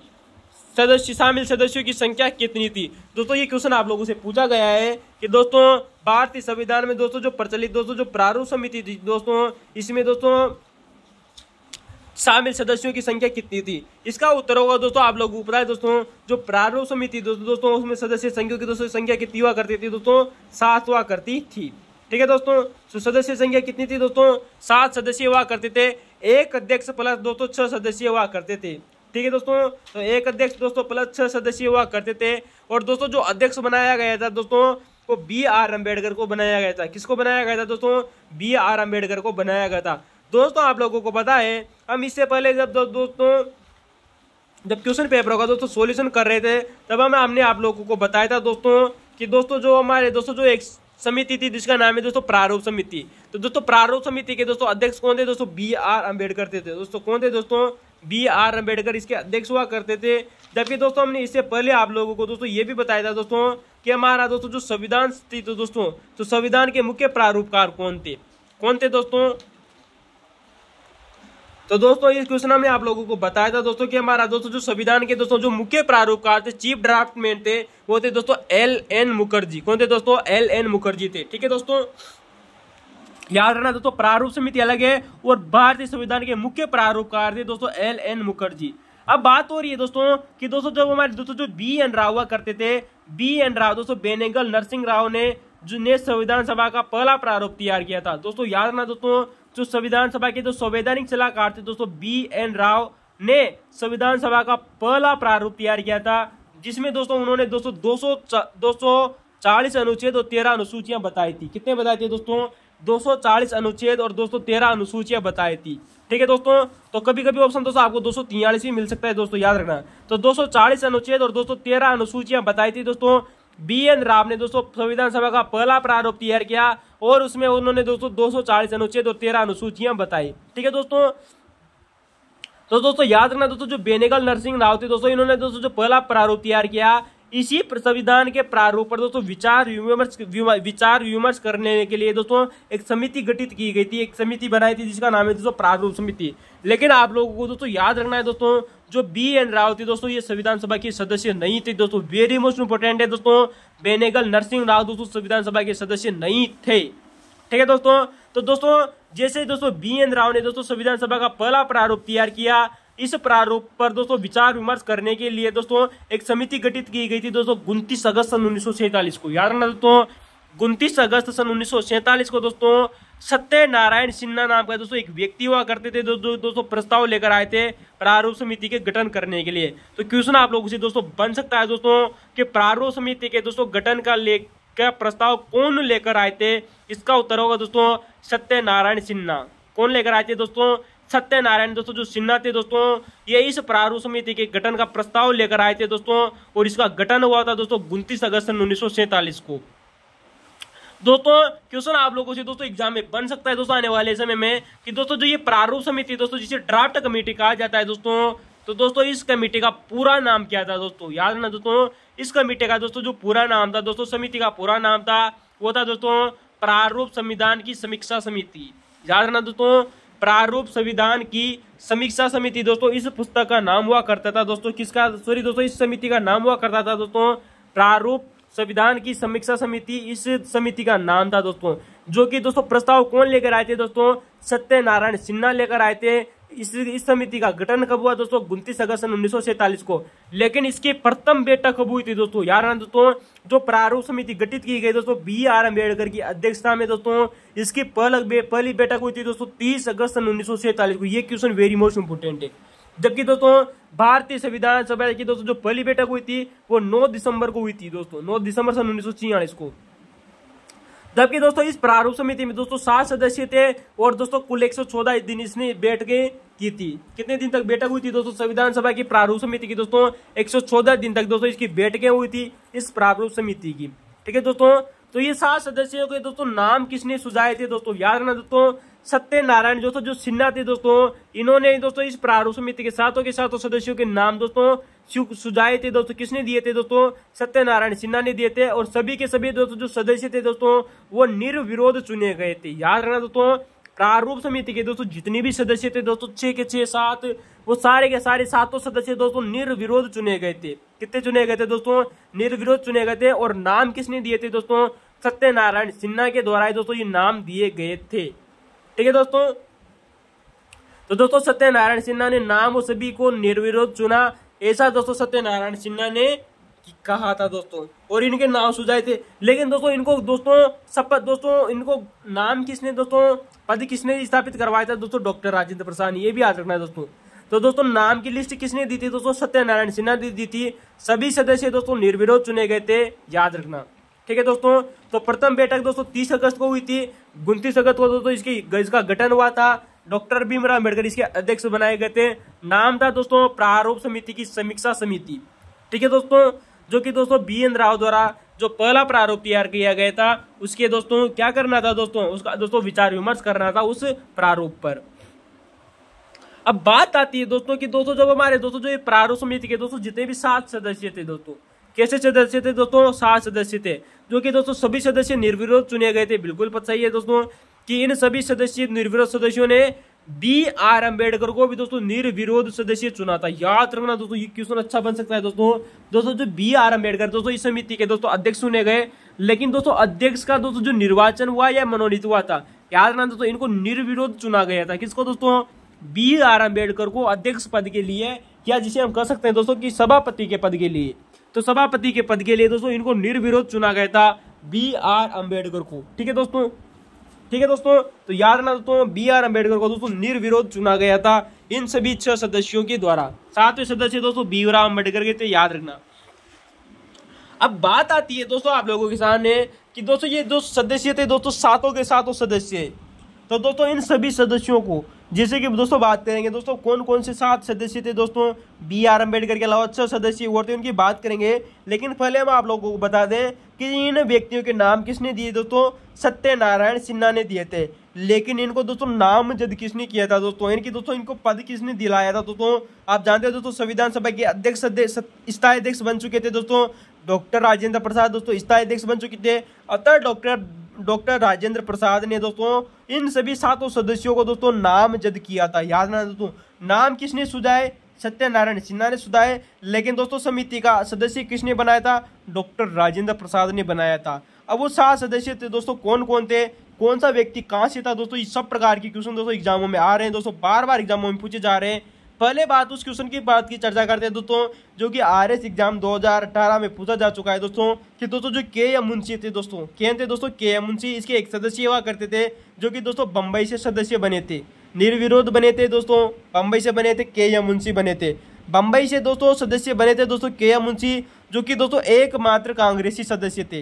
सदस्यों की संख्या कितनी थी। दोस्तों ये क्वेश्चन आप लोगों से पूछा गया है कि दोस्तों भारतीय संविधान में दोस्तों जो प्रचलित दोस्तों जो प्रारूप समिति थी दोस्तों, इसमें दोस्तों शामिल सदस्यों की संख्या कितनी थी। इसका उत्तर होगा दोस्तों आप लोगों को पता है दोस्तों, जो प्रारूप समिति दोस्तों उसमें सदस्य संख्या की दोस्तों संख्या कितनी हुआ करती थी दोस्तों, 7 हुआ करती थी, ठीक है दोस्तों। तो सदस्य संख्या कितनी थी दोस्तों, 7 सदस्य हुआ करते थे। एक अध्यक्ष प्लस दोस्तों 6 सदस्य हुआ करते थे, ठीक है दोस्तों। तो एक अध्यक्ष दोस्तों प्लस 6 सदस्य हुआ करते थे। और दोस्तों जो अध्यक्ष बनाया गया था दोस्तों वो BR अम्बेडकर को बनाया गया था। किसको बनाया गया था दोस्तों, BR अम्बेडकर को बनाया गया था। दोस्तों आप लोगों को पता है हम इससे पहले जब क्वेश्चन पेपर होगा दोस्तों सॉल्यूशन कर रहे थे, तब हमने आप लोगों को बताया था दोस्तों कि दोस्तों जो हमारे दोस्तों जो एक समिति थी जिसका नाम है दोस्तों प्रारूप समिति। तो दोस्तों प्रारूप समिति के दोस्तों अध्यक्ष कौन थे दोस्तों, BR अम्बेडकर थे दोस्तों। कौन थे दोस्तों, BR अम्बेडकर इसके अध्यक्ष हुआ करते थे। जबकि दोस्तों हमने इससे पहले आप लोगों को दोस्तों ये भी बताया था दोस्तों कि हमारा दोस्तों जो संविधान थी तो दोस्तों तो संविधान के मुख्य प्रारूपकार कौन थे दोस्तों। तो दोस्तों इस क्वेश्चन में आप लोगों को बताया था दोस्तों कि हमारा दोस्तों जो संविधान के दोस्तों जो मुख्य प्रारूपकार थे, चीफ ड्राफ्टमैन थे, वो थे दोस्तों LN मुखर्जी। कौन थे दोस्तों, LN मुखर्जी थे, ठीक है दोस्तों। याद रखना दोस्तों प्रारूप समिति अलग है और भारतीय संविधान के मुख्य प्रारूपकार थे दोस्तों LN मुखर्जी। अब बात हो रही है दोस्तों कि दोस्तों जब हमारे दोस्तों जो BN राव हुआ करते थे, BN राव दोस्तों बेनेगल नरसिंह राव ने संविधान सभा का पहला प्रारूप तैयार किया था। दोस्तों याद रखना दोस्तों जो संविधान सभा के जो संवैधानिक सलाहकार थे दोस्तों BN राव ने संविधान सभा का पहला प्रारूप तैयार किया था, जिसमें दोस्तों उन्होंने दोस्तों 240 अनुच्छेद और 13 अनुसूचियां बताई थी। कितने बताए थे दोस्तों, 240 अनुच्छेद और दोस्तों 13 अनुसूचियां बताई थी, ठीक है दोस्तों। तो कभी कभी ऑप्शन दोस्तों आपको 243 भी मिल सकता है दोस्तों, याद रखना। तो 240 अनुच्छेद और दोस्तों 13 अनुसूचियां बताई थी दोस्तों। BN राव ने दोस्तों संविधान सभा का पहला प्रारूप तैयार किया और उसमें उन्होंने दोस्तों 240 अनुच्छेद और 13 अनुसूचियां बताई, ठीक है दोस्तों। तो दोस्तों याद रखना दोस्तों जो बेनेगल नरसिंह राव थे दोस्तों, इन्होंने दोस्तों जो पहला प्रारूप तैयार किया इसी संविधान के प्रारूप पर दोस्तों विचार विमर्श करने के लिए दोस्तों एक समिति गठित की गई थी, एक समिति बनाई थी जिसका नाम है दोस्तों प्रारूप समिति। लेकिन आप लोगों को दोस्तों याद रखना है दोस्तों, जो BN राव थी दोस्तों ये संविधान सभा की सदस्य नहीं थे दोस्तों। वेरी मोस्ट इंपोर्टेंट है दोस्तों, बेनेगल नरसिंह राव दोस्तों संविधान सभा के सदस्य नहीं थे। ठीक है दोस्तों। तो दोस्तों जैसे दोस्तों BN राव ने दोस्तों संविधान सभा का पहला प्रारूप तैयार किया, इस प्रारूप पर दोस्तों विचार विमर्श करने के लिए दोस्तों एक समिति गठित की गई थी दोस्तों 29 अगस्त सन 1947 को। याद रखना दोस्तों, 29 अगस्त सन 1947 को दोस्तों सत्यनारायण सिन्हा नाम का दोस्तों एक व्यक्ति हुआ करते थे दोस्तों प्रस्ताव लेकर आए थे प्रारूप समिति के गठन करने के लिए। तो क्वेश्चन आप लोगों से दोस्तों बन सकता है दोस्तों कि प्रारूप समिति के दोस्तों गठन का प्रस्ताव कौन लेकर आए थे? इसका उत्तर होगा दोस्तों सत्यनारायण सिन्हा। कौन लेकर आए थे दोस्तों? सत्यनारायण दोस्तों जो सिन्हा थे दोस्तों, ये इस प्रारूप समिति के गठन का प्रस्ताव लेकर आए थे दोस्तों, और इसका गठन हुआ था दोस्तों 29 अगस्त 1947 को। दोस्तों क्वेश्चन आप लोगों से दोस्तों एग्जाम में बन सकता है दोस्तों आने वाले समय में कि दोस्तों जो ये प्रारूप समिति दोस्तों जिसे ड्राफ्ट कमेटी कहा जाता है दोस्तों, तो दोस्तों इस कमेटी का पूरा नाम क्या था दोस्तों? याद रखना दोस्तों, इस कमेटी का दोस्तों जो पूरा नाम था दोस्तों, समिति का पूरा नाम था वो था दोस्तों प्रारूप संविधान की समीक्षा समिति। याद रखना दोस्तों, प्रारूप संविधान की समीक्षा समिति दोस्तों इस पुस्तक का नाम हुआ करता था दोस्तों। किसका? सॉरी दोस्तों, इस समिति का नाम हुआ करता था दोस्तों प्रारूप संविधान की समीक्षा समिति। इस समिति का नाम था दोस्तों, जो कि दोस्तों प्रस्ताव कौन लेकर आए थे दोस्तों? सत्यनारायण सिन्हा लेकर आए थे। इस समिति का गठन कब हुआ दोस्तों? 29 अगस्त 1947 को। लेकिन इसकी प्रथम बैठक कब हुई थी दोस्तों? याद रखना दोस्तों, जो प्रारूप समिति गठित की गई दोस्तों BR अम्बेडकर की अध्यक्षता में दोस्तों, इसकी पहली बैठक हुई थी दोस्तों 30 अगस्त 1947 को। ये क्वेश्चन वेरी मोस्ट इंपोर्टेंट है। जबकि दोस्तों भारतीय संविधान सभा की दोस्तों जो पहली बैठक हुई थी वो 9 दिसंबर को हुई थी दोस्तों, 9 दिसंबर सन 1946 को। जबकि दोस्तों इस प्रारूप समिति में दोस्तों 7 सदस्य थे और दोस्तों कुल 114 दिन इसने बैठकें की थी। कितने दिन तक बैठक हुई थी दोस्तों संविधान सभा की प्रारूप समिति की? दोस्तों 114 दिन तक दोस्तों इसकी बैठकें हुई थी इस प्रारूप समिति की। ठीक है दोस्तों। तो ये 7 सदस्यों के दोस्तों नाम किसने सुझाए थे दोस्तों? याद रखना दोस्तों, सत्यनारायण दोस्तों जो सिन्हा थे दोस्तों, इन्होंने दोस्तों इस प्रारूप समिति के सातों सदस्यों के नाम दोस्तों सुझाए थे दोस्तों। किसने दिए थे दोस्तों? सत्यनारायण सिन्हा ने दिए थे। और सभी के सभी दोस्तों जो सदस्य थे दोस्तों वो निर्विरोध चुने गए थे। याद रखना दोस्तों, प्रारूप समिति के दोस्तों जितने भी सदस्य थे दोस्तों 6 के 6 7, वो सारे के सारे 7 सदस्य दोस्तों निर्विरोध चुने गए थे। कितने चुने गए थे दोस्तों? निर्विरोध चुने गए थे। और नाम किसने दिए थे दोस्तों? सत्यनारायण सिन्हा के द्वारा दोस्तों ये नाम दिए गए थे। ठीक है दोस्तों। तो दोस्तों सत्यनारायण सिन्हा ने नाम और सभी को निर्विरोध चुना, ऐसा दोस्तों सत्यनारायण सिन्हा ने कहा था दोस्तों, और इनके नाम सुझाए थे। लेकिन दोस्तों इनको इनको नाम किसने दोस्तों, पद किसने स्थापित करवाया था दोस्तों? डॉक्टर राजेंद्र प्रसाद। ये भी याद रखना है दोस्तों। तो दोस्तों नाम की लिस्ट किसने दी थी दोस्तों? सत्यनारायण सिन्हा ने दी थी। सभी सदस्य दोस्तों निर्विरोध चुने गए थे, याद रखना। ठीक है दोस्तों। तो प्रथम बैठक दोस्तों 30 अगस्त को हुई थी। 29 अगस्त को दोस्तों इसका गठन हुआ था। डॉक्टर भीमराव अम्बेडकर इसके अध्यक्ष बनाए गए थे। नाम था दोस्तों प्रारूप समिति की समीक्षा समिति। ठीक है दोस्तों। जो कि दोस्तों BN राव द्वारा जो पहला प्रारूप तैयार किया गया था उसके दोस्तों क्या करना था दोस्तों? उसका दोस्तों विचार विमर्श करना था उस प्रारूप पर। अब बात आती है दोस्तों कि दोस्तों जब हमारे दोस्तों जो ये प्रारूप समिति के दोस्तों जितने भी 7 सदस्य थे दोस्तों, कैसे सदस्य थे दोस्तों? 7 सदस्य थे, जो कि दोस्तों सभी सदस्य निर्विरोध चुने गए थे। बिल्कुल पता सही है दोस्तों कि इन सभी सदस्य निर्विरोध सदस्यों ने BR अम्बेडकर को भी दोस्तों निर्विरोध सदस्य चुना था। याद रखना दोस्तों, ये क्वेश्चन अच्छा बन सकता है दोस्तों जो BR अम्बेडकर दोस्तों इस समिति के दोस्तों अध्यक्ष चुने गए, लेकिन दोस्तों अध्यक्ष का दोस्तों जो निर्वाचन हुआ या मनोनीत हुआ था, याद रखना दोस्तों इनको निर्विरोध चुना गया था। किसको दोस्तों? BR अम्बेडकर को अध्यक्ष पद के लिए, या जिसे हम कह सकते हैं दोस्तों कि सभापति के पद के लिए। तो सभापति के पद के लिए दोस्तों इनको निर्विरोध चुना गया था BR अम्बेडकर को। ठीक है दोस्तों। ठीक है दोस्तों। तो याद रखना दोस्तों BR अम्बेडकर को दोस्तों निर्विरोध चुना गया था इन सभी 6 सदस्यों के द्वारा। 7वें सदस्य दोस्तों भीमराव अम्बेडकर के थे, याद रखना। अब बात आती है दोस्तों आप लोगों के सामने कि दोस्तों ये जो सदस्य थे दोस्तों 7 के 7 सदस्य, तो दोस्तों इन सभी सदस्यों को जैसे कि दोस्तों बात करेंगे दोस्तों कौन कौन से 7 सदस्य थे दोस्तों। BR अम्बेडकर के अलावा 6 सदस्य और थे, उनकी बात करेंगे। लेकिन पहले हम आप लोगों को बता दें कि इन व्यक्तियों के नाम किसने दिए दोस्तों? सत्यनारायण सिन्हा ने दिए थे। लेकिन इनको दोस्तों नामजद किसने किया था दोस्तों? इनको पद किसने दिलाया था दोस्तों? आप जानते हो दोस्तों संविधान सभा के अध्यक्ष स्थायी अध्यक्ष बन चुके थे दोस्तों डॉक्टर राजेंद्र प्रसाद दोस्तों स्थायी अध्यक्ष बन चुके थे। अतः डॉक्टर राजेंद्र प्रसाद ने दोस्तों इन सभी 7 सदस्यों को दोस्तों नामजद किया था। याद रखना दोस्तों, नाम किसने सुझाए? सत्यनारायण सिन्हा ने सुझाए। लेकिन दोस्तों समिति का सदस्य किसने बनाया था? डॉक्टर राजेंद्र प्रसाद ने बनाया था। अब वो 7 सदस्य थे दोस्तों, कौन कौन थे, कौन सा व्यक्ति कहां से था दोस्तों, इस सब प्रकार के क्वेश्चन दोस्तों एग्जामों में आ रहे हैं दोस्तों, बार बार एग्जामों में पूछे जा रहे हैं। पहले बात उस क्वेश्चन की बात की चर्चा करते हैं दोस्तों, जो कि आरएस एग्जाम 2018 में पूछा जा चुका है दोस्तों, कि दोस्तों जो के एम मुंशी थे दोस्तों, के एम मुंशी, इसके एक सदस्य हुआ करते थे, जो कि दोस्तों बंबई से सदस्य बने थे, निर्विरोध बने थे दोस्तों, बंबई से बने थे, के एम मुंशी बने थे, बंबई से दोस्तों सदस्य बने थे दोस्तों के एम मुंशी, जो कि दोस्तों एकमात्र कांग्रेसी सदस्य थे।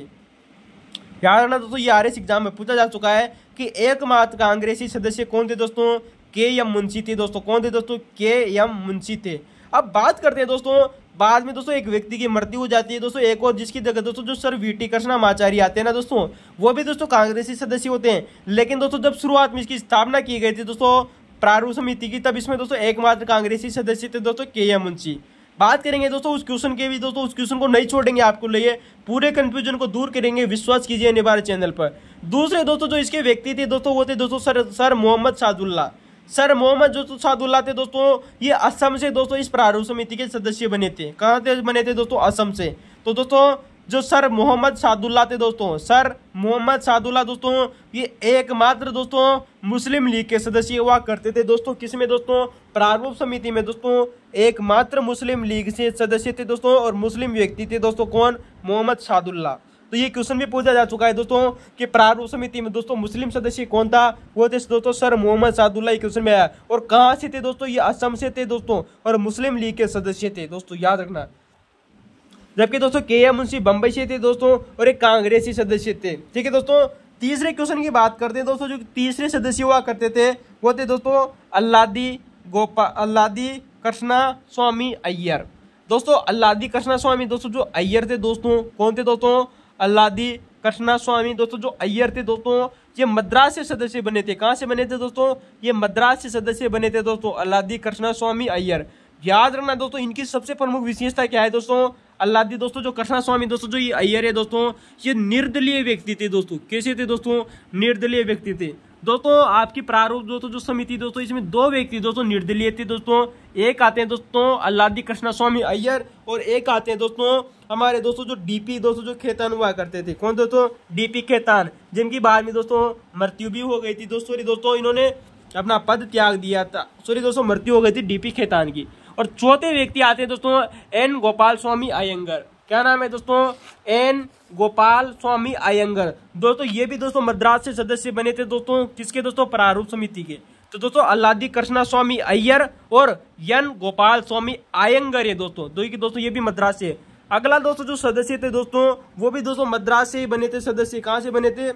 याद रखना दोस्तों, ये आरएस एग्जाम में पूछा जा चुका है कि एकमात्र कांग्रेसी सदस्य कौन थे दोस्तों? के एम मुंशी थे दोस्तों। कौन थे दोस्तों? के एम मुंशी थे। अब बात करते हैं दोस्तों, बाद में दोस्तों एक व्यक्ति की मृत्यु हो जाती है दोस्तों, एक और जिसकी जगह दोस्तों जो सर वीटी कृष्णमाचार्य आते हैं ना दोस्तों, वो भी दोस्तों कांग्रेसी सदस्य होते हैं। लेकिन दोस्तों जब शुरुआत में इसकी स्थापना की गई थी दोस्तों प्रारूप समिति की, तब इसमें दोस्तों एकमात्र कांग्रेसी सदस्य थे दोस्तों के एम मुंशी। बात करेंगे दोस्तों उस क्वेश्चन के भी दोस्तों, उस क्वेश्चन को नहीं छोड़ेंगे आपको लिए, पूरे कंफ्यूजन को दूर करेंगे, विश्वास कीजिए निवार चैनल पर। दूसरे दोस्तों जो इसके व्यक्ति थे दोस्तों, वो थे दोस्तों सर मोहम्मद सादुल्ला। सर मोहम्मद जो सादुल्ला थे दोस्तों, ये असम से दोस्तों इस प्रारूप समिति के सदस्य बने थे। कहाँ से बने थे दोस्तों? असम से। तो दोस्तों जो सर मोहम्मद सादुल्ला थे दोस्तों, सर मोहम्मद सादुल्ला दोस्तों, ये एकमात्र दोस्तों मुस्लिम लीग के सदस्य हुआ करते थे दोस्तों। किसमें दोस्तों? प्रारूप समिति में दोस्तों एकमात्र मुस्लिम लीग से सदस्य थे दोस्तों, और मुस्लिम व्यक्ति थे दोस्तों, कौन? मोहम्मद सादुल्ला। तो ये क्वेश्चन भी पूछा जा चुका है दोस्तों कि प्रारूप समिति में दोस्तों मुस्लिम सदस्य कौन था? वो थे दोस्तों सर मोहम्मद सादुल्ला। ये क्वेश्चन में आया। और कहाँ से थे दोस्तों? ये असम से थे दोस्तों, और मुस्लिम लीग के सदस्य थे दोस्तों, याद रखना। जबकि दोस्तों के एम मुंशी बंबई से थे दोस्तों, और एक कांग्रेसी सदस्य थे। ठीक है दोस्तों, तीसरे क्वेश्चन की बात करते हैं दोस्तों, जो तीसरे सदस्य हुआ करते थे वो थे दोस्तों अल्लादी कृष्णा स्वामी अय्यर। दोस्तों अल्लादी कृष्णा स्वामी दोस्तों जो अय्यर थे दोस्तों, कौन थे दोस्तों? अल्लादी कृष्णा स्वामी दोस्तों जो अय्यर थे दोस्तों, ये मद्रास से सदस्य बने थे। कहाँ से बने थे दोस्तों? ये मद्रास से सदस्य बने थे दोस्तों, अल्लादी कृष्णा स्वामी अय्यर। याद रखना दोस्तों, इनकी सबसे प्रमुख विशेषता क्या है दोस्तों? अल्लादी दोस्तों जो कृष्णा स्वामी दोस्तों जो ये अय्यर है दोस्तों, ये निर्दलीय व्यक्ति थे दोस्तों। कैसे थे दोस्तों? निर्दलीय व्यक्ति थे दोस्तों। आपकी प्रारूप दोस्तों जो समिति दोस्तों, इसमें 2 व्यक्ति दोस्तों निर्दलीय थे दोस्तों। एक आते हैं दोस्तों अल्लादी कृष्णा स्वामी अय्यर, और एक आते हैं दोस्तों हमारे दोस्तों जो डीपी दोस्तों जो खेतान हुआ करते थे। कौन दोस्तों? डीपी खेतान, जिनकी बाद में दोस्तों मृत्यु भी हो गई थी दोस्तों, इन्होंने अपना पद त्याग दिया था। दोस्तों मृत्यु हो गई थी डीपी खेतान की। और चौथे व्यक्ति आते हैं दोस्तों एन गोपाल स्वामी अयंगर। क्या नाम है दोस्तों? एन गोपाल स्वामी अयंगर। दोस्तों ये भी दोस्तों मद्रास से सदस्य बने थे दोस्तों, किसके दोस्तों? प्रारूप समिति के। तो दोस्तों अल्लादी कृष्णा स्वामी अय्यर और एन गोपाल स्वामी अयंगर ये दोस्तों ये भी मद्रास से। अगला दोस्तों जो सदस्य थे दोस्तों, वो भी दोस्तों मद्रास से ही बने थे सदस्य। कहाँ से बने थे?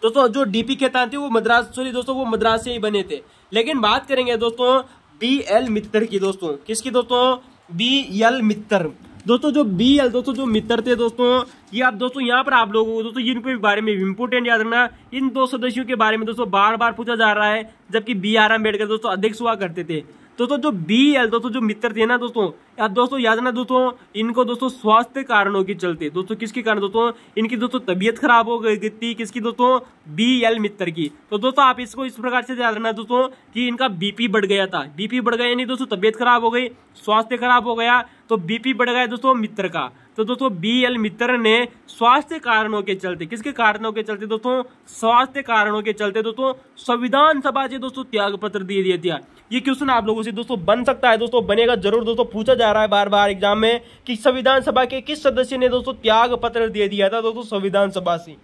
दोस्तों जो डीपी खेतान थे वो मद्रास से ही बने थे। लेकिन बात करेंगे दोस्तों बी एल मित्तर की दोस्तों। किसकी दोस्तों? बी एल मित्तर। दोस्तों जो बी एल दोस्तों जो मित्तर थे दोस्तों, ये आप दोस्तों यहाँ पर आप लोगों को दोस्तों इनके बारे में इंपोर्टेंट याद रखना। इन 2 सदस्यों के बारे में दोस्तों बार बार पूछा जा रहा है, जबकि बी आर अम्बेडकर दोस्तों अध्यक्ष हुआ करते थे। दोस्तों जो बी एल दोस्तों जो मित्र थे ना दोस्तों, याद रखना दोस्तों, इनको दोस्तों स्वास्थ्य कारणों के चलते दोस्तों, किसके कारण दोस्तों? इनकी दोस्तों तबीयत खराब हो गई थी। किसकी दोस्तों? बी एल मित्तर की। तो दोस्तों आप इसको इस प्रकार से याद रखना दोस्तों कि इनका बीपी बढ़ गया था। बीपी बढ़ गया यानी दोस्तों तबीयत खराब हो गई, स्वास्थ्य खराब हो गया, तो बीपी बढ़ गया दोस्तों मित्र का। तो दोस्तों बी एल मित्तर ने स्वास्थ्य कारणों के चलते, किसके कारणों के चलते दोस्तों? स्वास्थ्य कारणों के चलते दोस्तों संविधान सभा से दोस्तों त्याग पत्र दे दिया था। ये क्वेश्चन आप लोगों से दोस्तों बन सकता है दोस्तों, बनेगा जरूर दोस्तों, पूछा जा रहा है बार बार एग्जाम में कि संविधान सभा के किस सदस्य ने दोस्तों त्याग पत्र दे दिया था दोस्तों संविधान सभा से।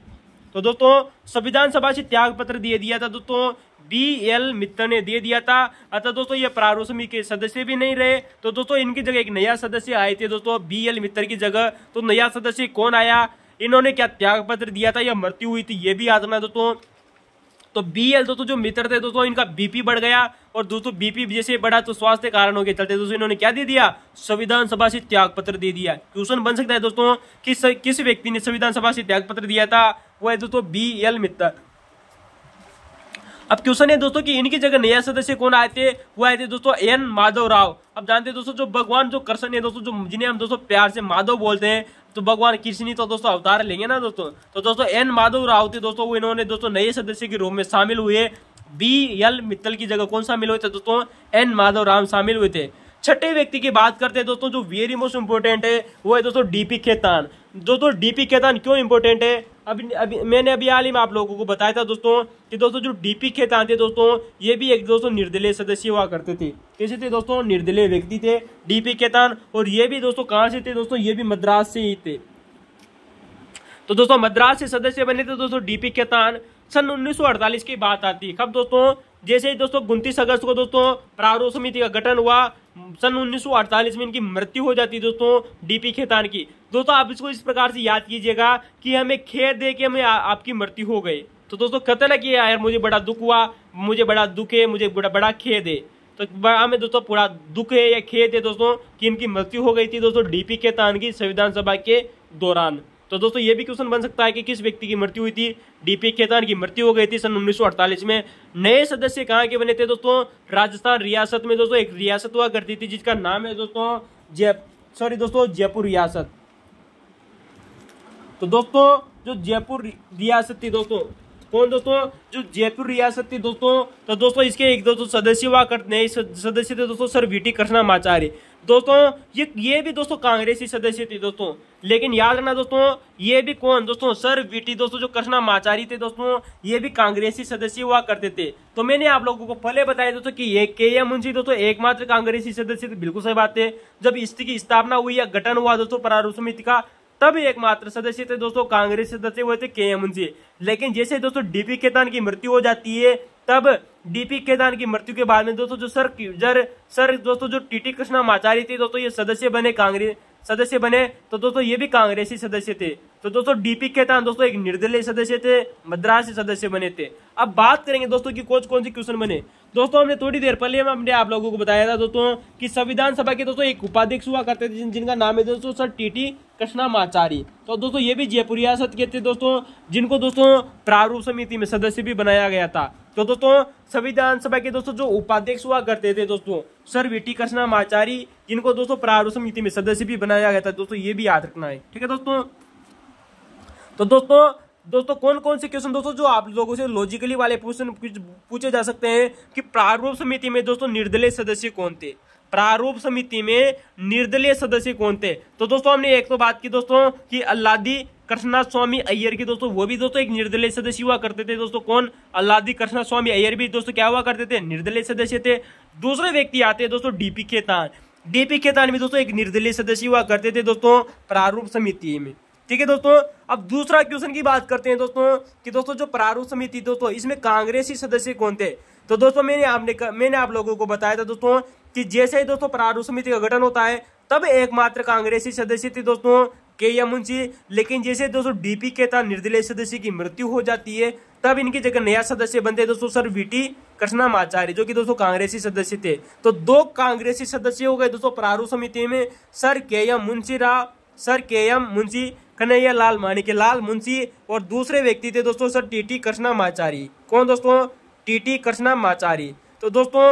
तो दोस्तों संविधान सभा से त्याग पत्र दे दिया था दोस्तों बी एल मित्तर ने दे दिया था। अतः दोस्तों ये प्रारूप समिति के सदस्य भी नहीं रहे। तो दोस्तों इनकी जगह एक नया सदस्य आए थे दोस्तों बी एल मित्तर की जगह। तो नया सदस्य कौन आया? इन्होंने क्या त्याग पत्र दिया था या मृत्यु हुई थी, ये भी याद रखना दोस्तों। तो बी एल दोस्तों जो मित्र थे दोस्तों, इनका बीपी बढ़ गया, और दोस्तों बीपी जैसे बढ़ा तो स्वास्थ्य कारणों के चलते दोस्तों इन्होंने क्या दे दिया? संविधान सभा से त्याग पत्र दे दिया। क्वेश्चन बन सकता है दोस्तों किस व्यक्ति ने संविधान सभा से त्याग पत्र दिया था? वो है दोस्तों बी एल मित्तर। अब क्वेश्चन है दोस्तों कि इनकी जगह नया सदस्य कौन आए थे, वो आए थे दोस्तों एन माधव राव। अब जानते हैं दोस्तों जो भगवान जो कृष्ण है दोस्तों, जो जिन्हें हम दोस्तों प्यार से माधव बोलते हैं, तो भगवान कृष्ण तो दोस्तों अवतार लेंगे ना दोस्तों। तो दोस्तों एन माधव राव थे दोस्तों, वो इन्होंने दोस्तों नए सदस्य के रूप में शामिल हुए। बी एल मित्तल की जगह कौन शामिल हुए थे दोस्तों, एन माधव राव शामिल हुए थे। छठे व्यक्ति की बात करते हैं दोस्तों, जो वेरी मोस्ट इंपोर्टेंट है, वो है दोस्तों डीपी खेतान। दोस्तों डीपी खेतान क्यों इंपोर्टेंट है, अभी मैंने अभी हाल ही में आप लोगों को बताया था दोस्तों कि दोस्तों जो डीपी खेतान थे दोस्तों, ये भी एक दोस्तों निर्दलीय सदस्य हुआ करते थे। कैसे थे दोस्तों, निर्दलीय व्यक्ति थे डीपी खेतान। और ये भी दोस्तों कहां से थे दोस्तों, ये भी मद्रास से ही थे। तो दोस्तों मद्रास से सदस्य बने थे दोस्तों डीपी खेतान। सन 1948 की बात आती है, कब दोस्तों, जैसे ही दोस्तों 29 अगस्त को दोस्तों प्रारूप समिति का गठन हुआ, सन 1948 में इनकी मृत्यु हो जाती है दोस्तों डीपी खेतान की। दोस्तों आप इसको इस प्रकार से याद कीजिएगा कि हमें खेद दे के हमें आपकी मृत्यु हो गई। तो दोस्तों कहते ना कि यार मुझे बड़ा दुख हुआ, मुझे बड़ा दुख है, मुझे बड़ा खेद है। तो हमें दोस्तों पूरा दुख है या खेद है दोस्तों कि इनकी मृत्यु हो गई थी दोस्तों डीपी खेतान की संविधान सभा के दौरान। तो दोस्तों ये भी क्वेश्चन बन सकता है कि किस व्यक्ति की मृत्यु हुई थी, डीपी खेतान की मृत्यु हो गई थी सन 1948 में। नए सदस्य कहाँ के बने थे दोस्तों, राजस्थान रियासत में दोस्तों एक रियासत हुआ करती थी जिसका नाम है दोस्तों जयपुर रियासत। तो दोस्तों जो जयपुर रियासत थी दोस्तों, कौन दोस्तों, जो जयपुर रियासत थी दोस्तों, तो दोस्तों इसके एक दोस्तों सदस्य हुआ करते, नए सदस्य थे दोस्तों सर वीटी कृष्णामाचार्य। दोस्तों ये भी दोस्तों कांग्रेसी सदस्य थे दोस्तों, लेकिन याद रखना दोस्तों ये भी कौन दोस्तों, सर वीटी दोस्तों जो कृष्णामाचार्य थे दोस्तों, ये भी कांग्रेसी सदस्य हुआ करते थे। तो मैंने आप लोगों को पहले बताया दोस्तों कि ये के.एम. मुंशी दोस्तों एकमात्र कांग्रेसी सदस्य थे। बिल्कुल सही बात है, जब इसकी स्थापना हुई या गठन हुआ दोस्तों प्रारूप समिति का, तब एकमात्र सदस्य थे दोस्तों कांग्रेस सदस्य हुए थे के.एम. मुंशी। लेकिन जैसे दोस्तों डीपी खेतान की मृत्यु हो जाती है, तब डीपी खेतान की मृत्यु के बाद में दोस्तों जो सर दोस्तों जो टीटी कृष्णामाचार्य थे दोस्तों, ये सदस्य बने, कांग्रेस सदस्य बने। तो दोस्तों ये भी कांग्रेसी सदस्य थे। तो दोस्तों डीपी खेतान दोस्तों एक निर्दलीय सदस्य थे, मद्रास से सदस्य बने थे। अब बात करेंगे दोस्तों कि कौन सी क्वेश्चन बने। दोस्तों हमने थोड़ी देर पहले हमने आप लोगों को बताया था दोस्तों कि संविधान सभा के दोस्तों एक उपाध्यक्ष हुआ करते थे जिनका नाम है दोस्तों सर टीटी कृष्णामाचार्य। तो दोस्तों ये भी जयपुर रियासत के थे दोस्तों, जिनको दोस्तों प्रारूप समिति में सदस्य भी बनाया गया था। तो दोस्तों संविधान सभा के दोस्तों जो उपाध्यक्ष हुआ करते थे दोस्तों सर वीटी कृष्णामाचार्य, जिनको दोस्तों प्रारूप समिति में सदस्य भी बनाया गया था दोस्तों, ये भी याद रखना है, ठीक है दोस्तों। तो दोस्तों कौन से क्वेश्चन दोस्तों जो आप लोगों से लॉजिकली वाले क्वेश्चन पूछे जा सकते हैं कि प्रारूप समिति में दोस्तों निर्दलीय सदस्य कौन थे, प्रारूप समिति में निर्दलीय सदस्य कौन थे। तो दोस्तों हमने एक तो बात की दोस्तों कि अल्लादी कृष्णा स्वामी अय्यर की दोस्तों, वो भी दोस्तों एक निर्दलीय सदस्य हुआ करते थे दोस्तों। कौन, अल्लादी कृष्णा स्वामी अय्यर भी दोस्तों क्या हुआ करते थे, निर्दलीय सदस्य थे। दूसरे व्यक्ति आते हैं दोस्तों डीपी खेतान। डीपी खेतान भी दोस्तों एक निर्दलीय सदस्य हुआ करते थे दोस्तों प्रारूप समिति में, ठीक है दोस्तों। अब दूसरा क्वेश्चन की बात करते हैं दोस्तों कि दोस्तों जो प्रारूप समिति दोस्तों इसमें कांग्रेसी सदस्य कौन थे। तो दोस्तों मैंने आप लोगों को बताया था दोस्तों कि जैसे ही दोस्तों प्रारूप समिति का गठन होता है, तब एकमात्र कांग्रेसी सदस्य थे दोस्तों के.एम. मुंशी। लेकिन जैसे दोस्तों डीपी खेतान निर्दलीय सदस्य की मृत्यु हो जाती है, तब इनकी जगह नया सदस्य बनते हैं दोस्तों सर वीटी कृष्णामाचार्य, जो कि दोस्तों कांग्रेसी सदस्य थे। तो दो कांग्रेसी सदस्य हो गए दोस्तों प्रारूप समिति में, सर के.एम. मुंशी कन्हैया लाल माणिक्यलाल मुंशी, और दूसरे व्यक्ति थे दोस्तों सर टीटी कृष्णामाचार्य। कौन दोस्तों, टीटी कृष्णामाचार्य। तो दोस्तों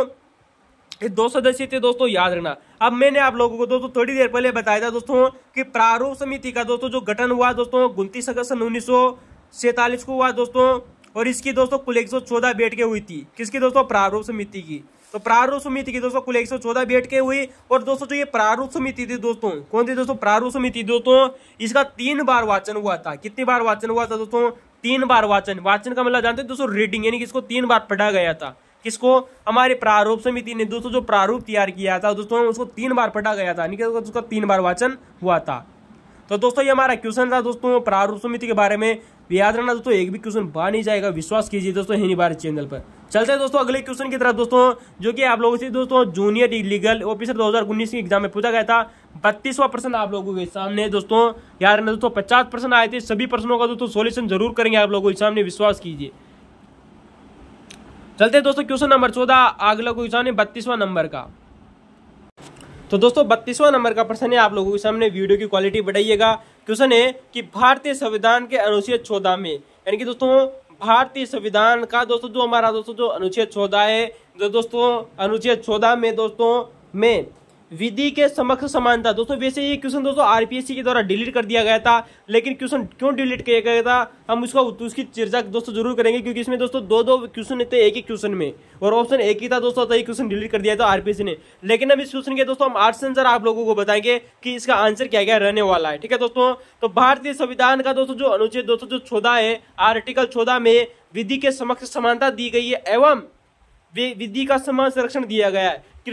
ये दो सदस्य थे दोस्तों, याद रखना। अब मैंने आप लोगों को दोस्तों थोड़ी देर पहले बताया था दोस्तों कि प्रारूप समिति का दोस्तों जो गठन हुआ दोस्तों 29 अगस्त 1947 को हुआ दोस्तों, और इसकी दोस्तों कुल 114 बैठकें हुई थी। किसकी दोस्तों, प्रारूप समिति की। तो प्रारूप समिति की दोस्तों कुल 114 बैठकें हुई। और दोस्तों जो ये प्रारूप समिति थी दोस्तों, कौन थी दोस्तों, प्रारूप समिति दोस्तों, इसका 3 बार वाचन हुआ था। कितनी बार वाचन हुआ था दोस्तों, 3 बार वाचन। वाचन का मतलब जानते हैं दोस्तों रीडिंग, यानी कि इसको 3 बार पढ़ा गया था। किसको, हमारे प्रारूप समिति ने दोस्तों जो प्रारूप तैयार किया था दोस्तों, उसको 3 बार पढ़ा गया था, यानी कि उसका 3 बार वाचन हुआ था। तो दोस्तों ये हमारा क्वेश्चन था दोस्तों प्रारूप समिति के बारे में। याद रखना दोस्तों एक भी क्वेश्चन बाहर नहीं जाएगा, विश्वास कीजिए दोस्तों हिंदी भारत चैनल पर। चलते हैं दोस्तों अगले क्वेश्चन की तरफ दोस्तों, जो कि आप लोगों से दोस्तों जूनियर लीगल ऑफिसर 2019 के एग्जाम में पूछा गया था। 32वां प्रश्न आप लोगों के सामने दोस्तों। याद रखना दोस्तों 50 प्रश्न आए थे, सभी प्रश्नों का दोस्तों सोल्यूशन जरूर करेंगे आप लोगों के सामने, विश्वास कीजिए। चलते हैं दोस्तों क्वेश्चन नंबर 14 अगला क्वेश्चन है 32वां नंबर का। तो दोस्तों 32वां नंबर का प्रश्न है आप लोगों के सामने, वीडियो की क्वालिटी बढ़ाइएगा। क्वेश्चन है कि भारतीय संविधान के अनुच्छेद 14 में, यानी कि दोस्तों भारतीय संविधान का दोस्तों जो हमारा दोस्तों जो अनुच्छेद 14 है, जो दोस्तों अनुच्छेद 14 में दोस्तों में विधि के समक्ष समानता। दोस्तों वैसे ये क्वेश्चन दोस्तों आरपीएससी के द्वारा डिलीट कर दिया गया था, लेकिन क्वेश्चन क्यों डिलीट किया गया था हम उसकी चर्चा दोस्तों जरूर करेंगे, क्योंकि इसमें दोस्तों दो क्वेश्चन थे एक ही क्वेश्चन में, और ऑप्शन एक ही था दोस्तों, तो ये क्वेश्चन डिलीट कर दिया था आरपीएससी ने। लेकिन अब इस क्वेश्चन के दोस्तों हम आंसर आप लोगों को बताएंगे कि इसका आंसर क्या क्या रहने वाला है। ठीक है दोस्तों, तो भारतीय संविधान का दोस्तों जो अनुच्छेद दोस्तों जो 14 है, आर्टिकल 14 में विधि के समक्ष समानता दी गई है एवं विधि का समान संरक्षण दिया गया है कि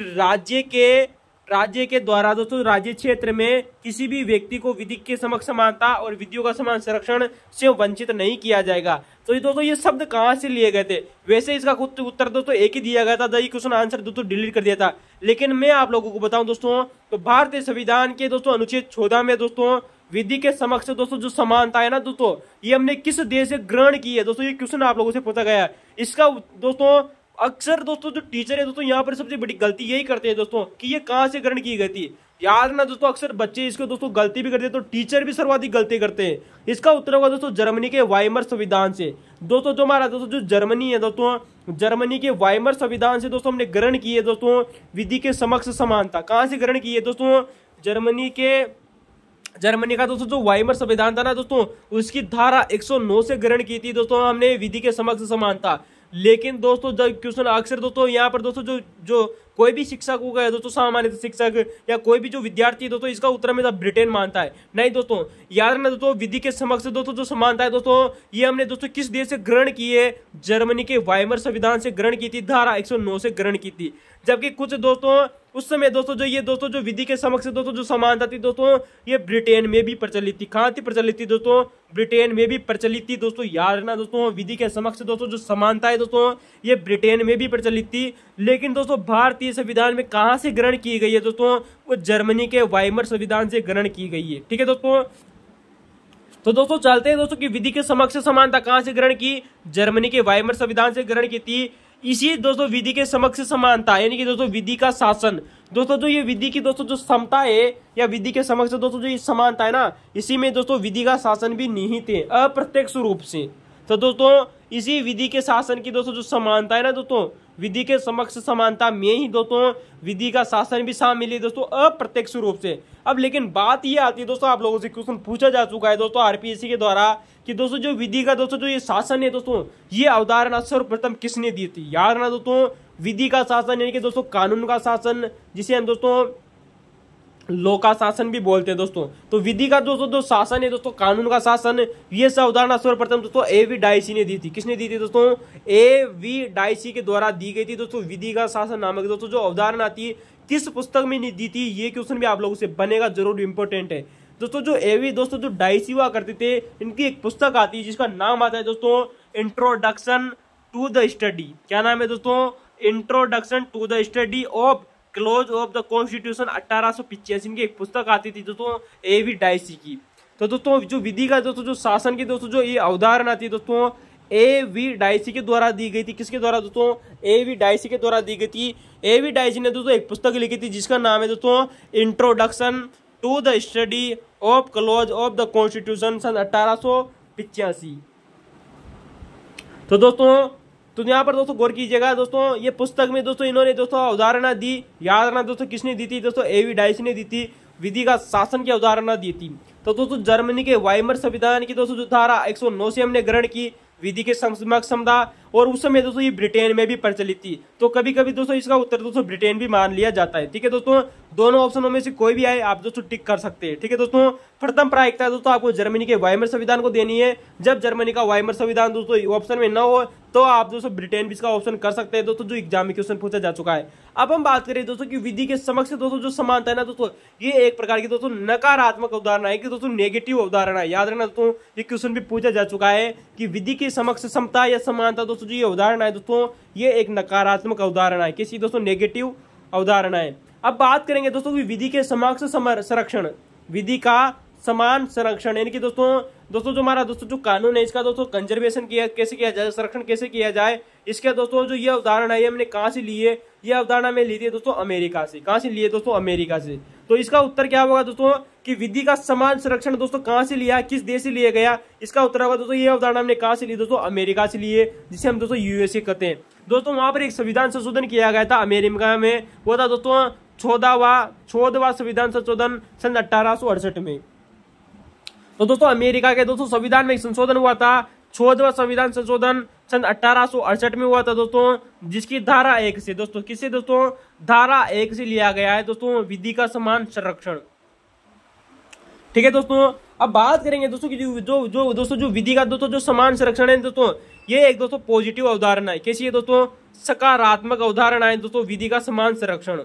राज्य के द्वारा दोस्तों राज्य क्षेत्र में किसी भी व्यक्ति को विधि के समक्ष समानता और विधियों का समान संरक्षण से वंचित नहीं किया जाएगा। तो ये दोस्तों ये शब्द कहाँ से लिए गए थे? वैसे इसका उत्तर दोस्तों एक ही दिया गया था, ये क्वेश्चन आंसर दोस्तों डिलीट कर दिया था। लेकिन मैं आप लोगों को बताऊं दोस्तों, तो भारतीय संविधान के दोस्तों अनुच्छेद 14 में दोस्तों विधि के समक्ष दोस्तों जो समानता है ना दोस्तों, ये हमने किस देश से ग्रहण की है दोस्तों, ये क्वेश्चन आप लोगों से पूछा गया। इसका दोस्तों अक्सर दोस्तों जो टीचर है दोस्तों यहाँ पर सबसे बड़ी गलती यही करते हैं दोस्तों कि ये कहाँ से ग्रहण की गई थी। याद ना दोस्तों, अक्सर बच्चे इसको दोस्तों गलती भी करते हैं, तो टीचर भी सर्वाधिक गलती करते हैं। इसका उत्तर होगा दोस्तों जर्मनी के वाइमर संविधान से। दोस्तों जो हमारा दोस्तों जो जर्मनी है दोस्तों, जर्मनी के वाइमर संविधान से दोस्तों हमने ग्रहण की है दोस्तों विधि के समक्ष समानता। कहाँ से ग्रहण की है दोस्तों? जर्मनी का दोस्तों जो वाइमर संविधान था ना दोस्तों, उसकी धारा 109 से ग्रहण की थी दोस्तों हमने विधि के समक्ष समानता। लेकिन दोस्तों जब क्वेश्चन अक्सर दोस्तों यहाँ पर दोस्तों जो कोई भी शिक्षक हो गया दोस्तों, सामान्य शिक्षक या कोई भी जो विद्यार्थी दोस्तों इसका उत्तर हमेशा ब्रिटेन मानता है। नहीं दोस्तों, याद रखना दोस्तों विधि के समक्ष दोस्तों जो समानता है दोस्तों, ये हमने दोस्तों किस देश से ग्रहण की है? जर्मनी के वाइमर संविधान से ग्रहण की थी, धारा 109 से ग्रहण की थी। जबकि कुछ दोस्तों उस समय दोस्तों जो विधि के समक्ष दोस्तों जो समानता थी दोस्तों, ये ब्रिटेन में भी प्रचलित थी। कहाँ थी प्रचलित थी दोस्तों? ब्रिटेन में भी प्रचलित थी दोस्तों। याद रखना दोस्तों विधि के समक्ष दोस्तों जो समानता है दोस्तों, ये ब्रिटेन में भी प्रचलित थी। लेकिन दोस्तों भारतीय संविधान में कहाँ से ग्रहण की गई है दोस्तों? वो जर्मनी के वाइमर संविधान से ग्रहण की गई है। ठीक है दोस्तों, तो दोस्तों चलते हैं दोस्तों कि विधि के समक्ष समानता कहाँ से ग्रहण की? जर्मनी के वाइमर संविधान से ग्रहण की थी। इसी दोस्तों विधि के समक्ष समानता यानी कि दोस्तों विधि का शासन, दोस्तों जो ये विधि की दोस्तों जो समता है या विधि के समक्ष दोस्तों जो ये समानता है ना, इसी में दोस्तों विधि का शासन भी निहित है अप्रत्यक्ष रूप से। तो दोस्तों इसी विधि के शासन की दोस्तों जो समानता है ना दोस्तों, विधि के समक्ष समानता में ही दोस्तों विधि का शासन भी शामिल है दोस्तों अप्रत्यक्ष रूप से। अब लेकिन बात ये आती है दोस्तों, आप लोगों से क्वेश्चन पूछा जा चुका है दोस्तों आरपीएससी के द्वारा कि दोस्तों जो विधि का दोस्तों जो ये शासन है दोस्तों, ये अवधारणा सर्वप्रथम किसने दी थी? याद रखना दोस्तों विधि का शासन यानी कि दोस्तों कानून का शासन, जिसे हम दोस्तों लॉ का शासन भी बोलते हैं दोस्तों। तो विधि का दोस्तों जो शासन है दोस्तों, कानून का शासन, ये अवधारणा सर्वप्रथम दोस्तों एवी डाइसी ने दी थी। किसने दी थी दोस्तों? एवी डाइसी के द्वारा दी गई थी दोस्तों। विधि का शासन नामक दोस्तों जो अवधारणा थी, किस पुस्तक में नहीं दी थी? ये क्वेश्चन भी आप लोगों से बनेगा, जरूर इंपॉर्टेंट है दोस्तों। जो एवी दोस्तों जो डाइसी हुआ करते थे, इनकी एक पुस्तक आती है जिसका नाम आता है दोस्तों इंट्रोडक्शन टू द स्टडी। क्या नाम है दोस्तों? Introduction to the study of close of the constitution 1885। इनकी एक पुस्तक आती थी दोस्तों एवी डाइसी की। तो दोस्तों जो विधि का दोस्तों जो शासन की दोस्तों जो ये अवधारणा थी दोस्तों, एवी डाइसी के द्वारा दी गई थी। किसके द्वारा दोस्तों? एवी डाइसी के द्वारा दी गई थी। एवी डाइसी ने दोस्तों एक पुस्तक लिखी थी जिसका नाम है दोस्तों introduction to the study of close of the constitution सन 1885। तो दोस्तों तो यहाँ पर दोस्तों गौर कीजिएगा दोस्तों, ये पुस्तक में दोस्तों इन्होंने दोस्तों अवधारणा दी। याद रखना दोस्तों किसने दी थी दोस्तों? एवी डाइसी ने दी थी। विधि का शासन की अवधारणा दी थी। तो दोस्तों जर्मनी के वाइमर संविधान की दोस्तों जो धारा 109 से हमने ग्रहण की विधि के समक्ष समता, और उस समय दोस्तों ये ब्रिटेन में भी प्रचलित थी। तो कभी कभी दोस्तों इसका उत्तर दोस्तों ब्रिटेन भी मान लिया जाता है। ठीक है दोस्तों, दोनों ऑप्शनों में से कोई भी आए आप दोस्तों टिक कर सकते हैं। ठीक है दोस्तों, प्रथम प्रायिकता दोस्तों आपको जर्मनी के वाइमर संविधान को देनी है। जब जर्मनी का वाइमर संविधान दोस्तों ऑप्शन में न हो तो आप दोस्तों ब्रिटेन भी इसका ऑप्शन कर सकते हैं दोस्तों, जो एग्जाम में क्वेश्चन पूछा जा चुका है। अब हम बात करें दोस्तों कि विधि के समक्ष दोस्तों जो समानता है ना दोस्तों, ये एक प्रकार की दोस्तों नकारात्मक अवधारणा है कि दोस्तों नेगेटिव अवधारणा है। याद रखना दोस्तों ये क्वेश्चन भी पूछा जा चुका है कि विधि के समक्ष समता या समानता दोस्तों जो ये अवधारणा है दोस्तों, ये एक नकारात्मक अवधारणा है, किसी दोस्तों नेगेटिव अवधारणा है। अब बात करेंगे दोस्तों कि विधि के समक्ष संरक्षण, विधि का समान संरक्षण यानी कि दोस्तों दोस्तों जो हमारा दोस्तों जो कानून है इसका दोस्तों कंजर्वेशन कैसे किया जाए, संरक्षण कैसे किया जाए, इसके दोस्तों जो ये अवधारणा है हमने कहाँ से ली है, ये अवधारणा में ली थी दोस्तों अमेरिका से। कहाँ से लिए दोस्तों? अमेरिका से। तो इसका उत्तर क्या होगा दोस्तों कि विधि का समान संरक्षण दोस्तों कहाँ से लिया, किस देश से लिया गया, इसका उत्तर होगा दोस्तों ये अवधारणा हमने कहाँ से ली दोस्तों? अमेरिका से लिए, जिसे हम दोस्तों यूएसए कहते हैं। दोस्तों वहां पर एक संविधान संशोधन किया गया था अमेरिका में, वो था दोस्तों 14वां संविधान संशोधन सन 1868 में। तो दोस्तों अमेरिका के दोस्तों संविधान में संशोधन हुआ था, 14वां संविधान संशोधन सन 1868 में हुआ था दोस्तों, जिसकी धारा 1 से दोस्तों, किससे दोस्तों? धारा 1 से लिया गया है दोस्तों विधि का समान संरक्षण। ठीक है दोस्तों, अब बात करेंगे दोस्तों कि जो दोस्तों जो विधि का दोस्तों जो समान संरक्षण है दोस्तों, ये एक दोस्तों पॉजिटिव अवधारणा है। कैसी है दोस्तों? सकारात्मक अवधारणा है दोस्तों विधि का समान संरक्षण।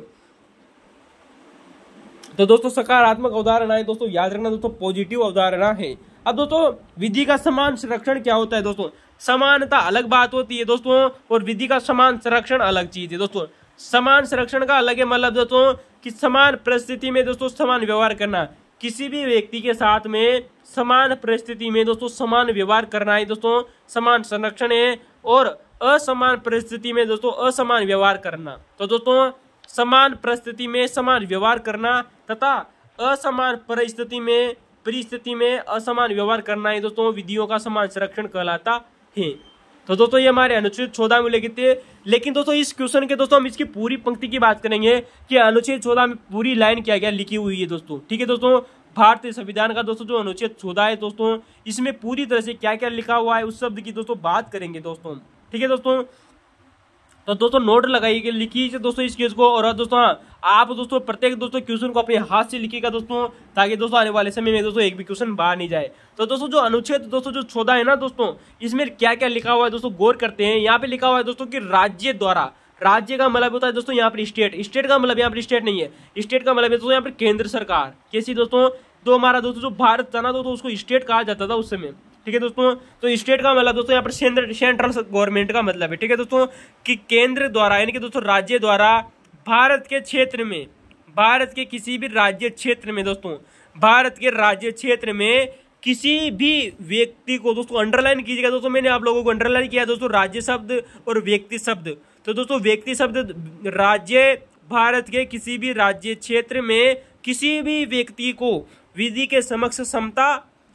तो दोस्तों सकारात्मक अवधारणा है दोस्तों, याद रखना दोस्तों पॉजिटिव अवधारणा है। अब दोस्तों विधि का समान संरक्षण क्या होता है दोस्तों? समानता अलग बात होती है दोस्तों, और विधि का समान संरक्षण अलग चीज है दोस्तों। समान संरक्षण का अलग है मतलब दोस्तों कि समान परिस्थिति में दोस्तों समान व्यवहार करना, किसी भी व्यक्ति के साथ में समान परिस्थिति में दोस्तों समान व्यवहार करना है दोस्तों समान संरक्षण है, और असमान परिस्थिति में दोस्तों असमान व्यवहार करना। तो दोस्तों समान परिस्थिति में समान व्यवहार करना तथा असमान परिस्थिति में असमान व्यवहार करना है दोस्तों विधियों का समान संरक्षण कहलाता है। तो दोस्तों ये हमारे अनुच्छेद 14 में लिखे थे। लेकिन दोस्तों इस क्वेश्चन के दोस्तों हम इसकी पूरी पंक्ति की बात करेंगे कि अनुच्छेद 14 में पूरी लाइन क्या क्या लिखी हुई है दोस्तों। ठीक है दोस्तों, भारतीय संविधान का दोस्तों जो अनुच्छेद 14 है दोस्तों, इसमें पूरी तरह से क्या क्या लिखा हुआ है उस शब्द की दोस्तों बात करेंगे दोस्तों। ठीक है दोस्तों, तो दोस्तों नोट लगाइए, लिखिए दोस्तों इस केस को, और दोस्तों आप दोस्तों प्रत्येक दोस्तों क्वेश्चन को अपने हाथ से लिखिएगा दोस्तों, ताकि दोस्तों आने वाले समय में दोस्तों एक भी क्वेश्चन बाहर नहीं जाए। तो दोस्तों जो अनुच्छेद दोस्तों जो 14 है ना दोस्तों, इसमें क्या क्या लिखा हुआ है दोस्तों गौर करते हैं। यहाँ पे लिखा हुआ है दोस्तों कि राज्य द्वारा, राज्य का मतलब होता है दोस्तों यहाँ पर स्टेट, स्टेट का मतलब यहाँ पर स्टेट नहीं है, स्टेट का मतलब है दोस्तों यहाँ पर केंद्र सरकार। कैसी दोस्तों? तो हमारा दोस्तों जो भारत था ना दोस्तों उसको स्टेट कहा जाता था उस समय। ठीक है दोस्तों, तो स्टेट का मतलब दोस्तों यहाँ पर सेंट्रल गवर्नमेंट का मतलब है। ठीक है दोस्तों, कि केंद्र द्वारा यानी कि दोस्तों राज्य द्वारा भारत के क्षेत्र में, भारत के किसी भी राज्य क्षेत्र में दोस्तों, भारत के राज्य क्षेत्र में किसी भी व्यक्ति को दोस्तों अंडरलाइन कीजिएगा दोस्तों, मैंने आप लोगों को अंडरलाइन किया दोस्तों राज्य शब्द और व्यक्ति शब्द। तो दोस्तों व्यक्ति शब्द राज्य, भारत के किसी भी राज्य क्षेत्र में किसी भी व्यक्ति को विधि के समक्ष समता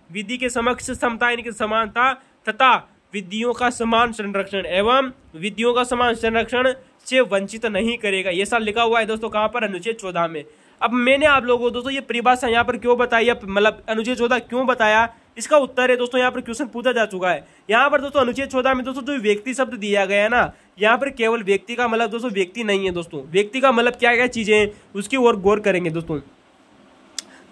यानी कि समानता तथा विधियों का समान संरक्षण एवं विधियों का समान संरक्षण से वंचित नहीं करेगा। ये सब लिखा हुआ है दोस्तों कहाँ पर? अनुच्छेद 14 में। अब मैंने आप लोगों को दोस्तों ये परिभाषा यहाँ पर क्यों बताई, मतलब अनुच्छेद 14 क्यों बताया, इसका उत्तर है दोस्तों यहाँ पर क्वेश्चन पूछा जा चुका है। यहाँ पर दोस्तों अनुच्छेद 14 में दोस्तों जो व्यक्ति शब्द दिया गया है ना, यहाँ पर केवल व्यक्ति का मतलब दोस्तों व्यक्ति नहीं है दोस्तों, व्यक्ति का मतलब क्या क्या चीजें उसकी ओर गौर करेंगे दोस्तों।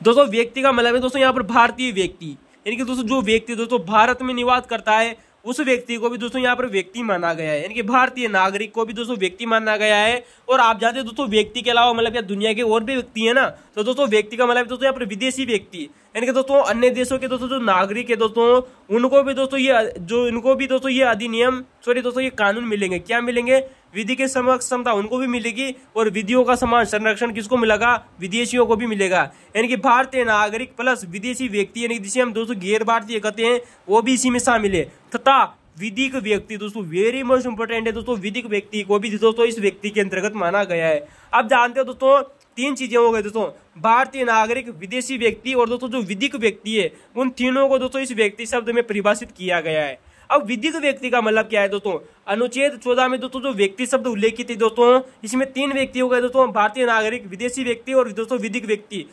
दोस्तों व्यक्ति का मतलब है दोस्तों यहाँ पर भारतीय व्यक्ति, यानी कि दोस्तों जो व्यक्ति दोस्तों भारत में निवास करता है उस व्यक्ति को भी दोस्तों यहाँ पर व्यक्ति माना गया है, यानी कि भारतीय नागरिक को भी दोस्तों व्यक्ति माना गया है। और आप जानते हैं दोस्तों व्यक्ति के अलावा मतलब यहाँ दुनिया के और भी व्यक्ति है ना, तो दोस्तों व्यक्ति का मतलब दोस्तों यहाँ पर विदेशी व्यक्ति, यानी कि दोस्तों अन्य देशों के दोस्तों जो नागरिक है दोस्तों उनको भी दोस्तों ये अधिनियम दोस्तों ये कानून मिलेंगे। क्या मिलेंगे? विधि के समक्ष समता उनको भी मिलेगी, और विधियों का समान संरक्षण किसको मिलेगा? विदेशियों को भी मिलेगा। यानी कि भारतीय नागरिक प्लस विदेशी व्यक्ति यानी जिसे हम दोस्तों गैर भारतीय कहते हैं वो भी इसी में शामिल है। तथा विधिक व्यक्ति दोस्तों वेरी मोस्ट इंपोर्टेंट है दोस्तों, विधिक व्यक्ति को भी दोस्तों इस व्यक्ति के अंतर्गत माना गया है। आप जानते हो दोस्तों 3 चीजें हो गई दोस्तों, भारतीय नागरिक, विदेशी व्यक्ति और दोस्तों जो विधिक व्यक्ति है, उन तीनों को दोस्तों इस व्यक्ति शब्द में परिभाषित किया गया है। अब विधिक व्यक्ति का मतलब क्या है दोस्तों? अनुच्छेद 14 में दोस्तों जो व्यक्ति शब्द उल्लेखित है दोस्तों, इसमें 3 व्यक्ति हो गए दोस्तों, भारतीय नागरिक, विदेशी व्यक्ति और दोस्तों विधिक व्यक्ति।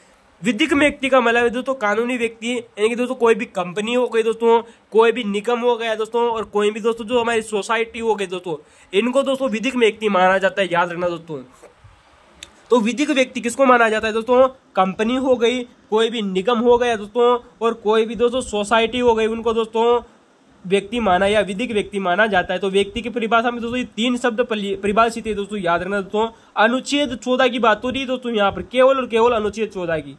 विधिक व्यक्ति का मतलब है दोस्तों कानूनी व्यक्ति, यानी कि दोस्तों कोई भी कंपनी हो गई दोस्तों, कोई भी निगम हो गया दोस्तों, और कोई भी दोस्तों जो हमारी सोसाइटी हो गई दोस्तों, इनको दोस्तों विधिक व्यक्ति माना जाता है, याद रखना दोस्तों। तो विधिक व्यक्ति किसको माना जाता है दोस्तों? कंपनी हो गई, कोई भी निगम हो गया दोस्तों, और कोई भी दोस्तों सोसाइटी हो गई, उनको दोस्तों व्यक्ति माना या विधिक व्यक्ति माना जाता है। तो व्यक्ति की परिभाषा में दोस्तों ये 3 शब्द परिभाषित है दोस्तों, याद रखना दोस्तों। अनुच्छेद 14 की बात हो रही है दोस्तों यहाँ पर, केवल और केवल अनुच्छेद 14 की।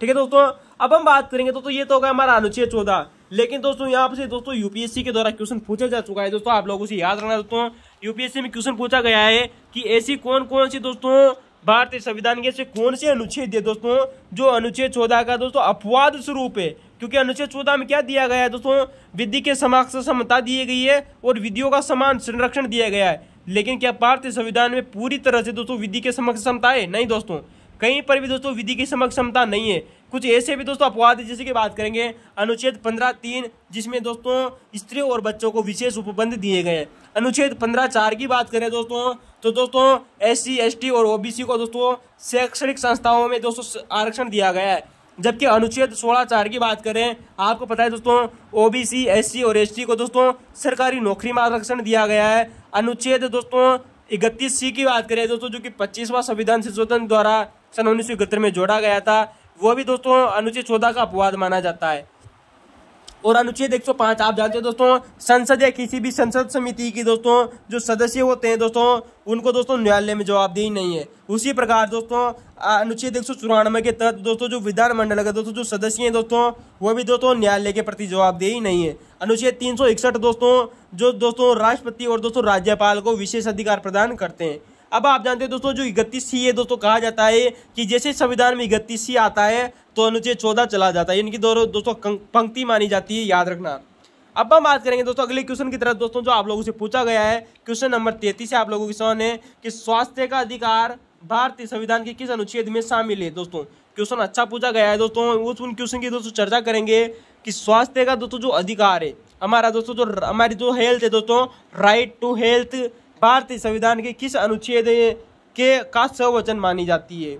ठीक है दोस्तों, अब हम बात करेंगे दोस्तों, ये तो होगा हमारा अनुच्छेद 14। लेकिन दोस्तों यहाँ से दोस्तों यूपीएससी के द्वारा क्वेश्चन पूछा जा चुका है दोस्तों, आप लोगों से याद रखना दोस्तों। यूपीएससी में क्वेश्चन पूछा गया है कि ऐसी कौन कौन सी दोस्तों भारतीय संविधान के ऐसे कौन से अनुच्छेद है दोस्तों जो अनुच्छेद 14 का दोस्तों अपवाद स्वरूप है। क्योंकि अनुच्छेद 14 में क्या दिया गया है दोस्तों, विधि के समता दी गई है और विधियों का समान संरक्षण दिया गया है। लेकिन क्या भारतीय संविधान में पूरी तरह से दोस्तों विधि के समता है? नहीं दोस्तों, कहीं पर भी दोस्तों विधि की समता नहीं है। कुछ ऐसे भी दोस्तों अपवाद है, जैसे कि बात करेंगे अनुच्छेद 15(3) जिसमें दोस्तों स्त्रियों और बच्चों को विशेष उपबंध दिए गए हैं। अनुच्छेद 15(4) की बात करें दोस्तों, तो दोस्तों SC ST और OBC को दोस्तों शैक्षणिक संस्थाओं में दोस्तों आरक्षण दिया गया है। जबकि अनुच्छेद 16(4) की बात करें, आपको पता है दोस्तों OBC SC और ST को दोस्तों सरकारी नौकरी में आरक्षण दिया गया है। अनुच्छेद दोस्तों 31C की बात करें दोस्तों, जो कि 25वां संविधान संशोधन द्वारा सन 1971 में जोड़ा गया था, वो भी दोस्तों अनुच्छेद 14 का अपवाद माना जाता है। और अनुच्छेद 105 आप जानते हो दोस्तों, संसद या किसी भी संसद समिति की दोस्तों जो सदस्य होते हैं दोस्तों, उनको दोस्तों न्यायालय में जवाबदेही नहीं है। उसी प्रकार दोस्तों अनुच्छेद 194 के तहत दोस्तों जो विधानमंडल के दोस्तों जो सदस्य हैं दोस्तों, वो भी दोस्तों न्यायालय के प्रति जवाबदेही नहीं है। अनुच्छेद 361 दोस्तों जो दोस्तों राष्ट्रपति और दोस्तों राज्यपाल को विशेष अधिकार प्रदान करते हैं। अब आप जानते हैं दोस्तों जो 31C है दोस्तों, कहा जाता है कि जैसे संविधान में 31C आता है तो अनुच्छेद 14 चला जाता है, इनकी दोस्तों पंक्ति मानी जाती है, याद रखना। अब हम बात करेंगे दोस्तों अगले क्वेश्चन की तरफ दोस्तों, जो आप लोगों से पूछा गया है। क्वेश्चन नंबर 33 से आप लोगों की सवाल है कि स्वास्थ्य का अधिकार भारतीय संविधान के किस अनुच्छेद में शामिल है। दोस्तों क्वेश्चन अच्छा पूछा गया है दोस्तों, उन क्वेश्चन की दोस्तों चर्चा करेंगे कि स्वास्थ्य का दोस्तों जो अधिकार है हमारा दोस्तों, जो हमारी जो हेल्थ है दोस्तों, राइट टू हेल्थ, भारतीय संविधान के किस अनुच्छेद के का सर्ववचन मानी जाती है।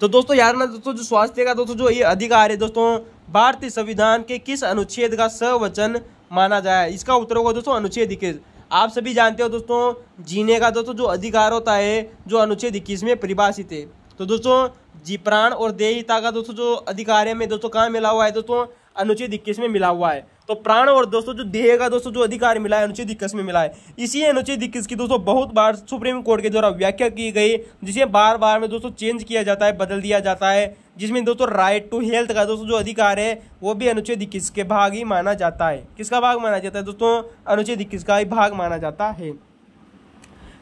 तो दोस्तों याद रखना दोस्तों, जो स्वास्थ्य का दोस्तों जो ये अधिकार है दोस्तों, भारतीय संविधान के किस अनुच्छेद का सर्ववचन माना जाए। इसका उत्तर होगा दोस्तों अनुच्छेद 21। आप सभी जानते हो दोस्तों जीने का दोस्तों जो अधिकार होता है जो अनुच्छेद 21 में परिभाषित है। तो दोस्तों जी प्राण और देहिता का दोस्तों जो अधिकार है में दोस्तों कहाँ मिला हुआ है दोस्तों, अनुच्छेद 21 में मिला हुआ है। तो प्राण और दोस्तों जो देह का दोस्तों जो अधिकार मिला है अनुच्छेद 21 में मिला है। इसी अनुच्छेद 21 की दोस्तों बहुत बार सुप्रीम कोर्ट के द्वारा व्याख्या की गई, जिसे बार बार में दोस्तों चेंज किया जाता है, बदल दिया जाता है, जिसमें दोस्तों राइट टू हेल्थ का दोस्तों जो अधिकार है वो भी अनुच्छेद 21 के भाग ही माना जाता है। किसका भाग माना जाता है दोस्तों, अनुच्छेद 21 का ही भाग माना जाता है।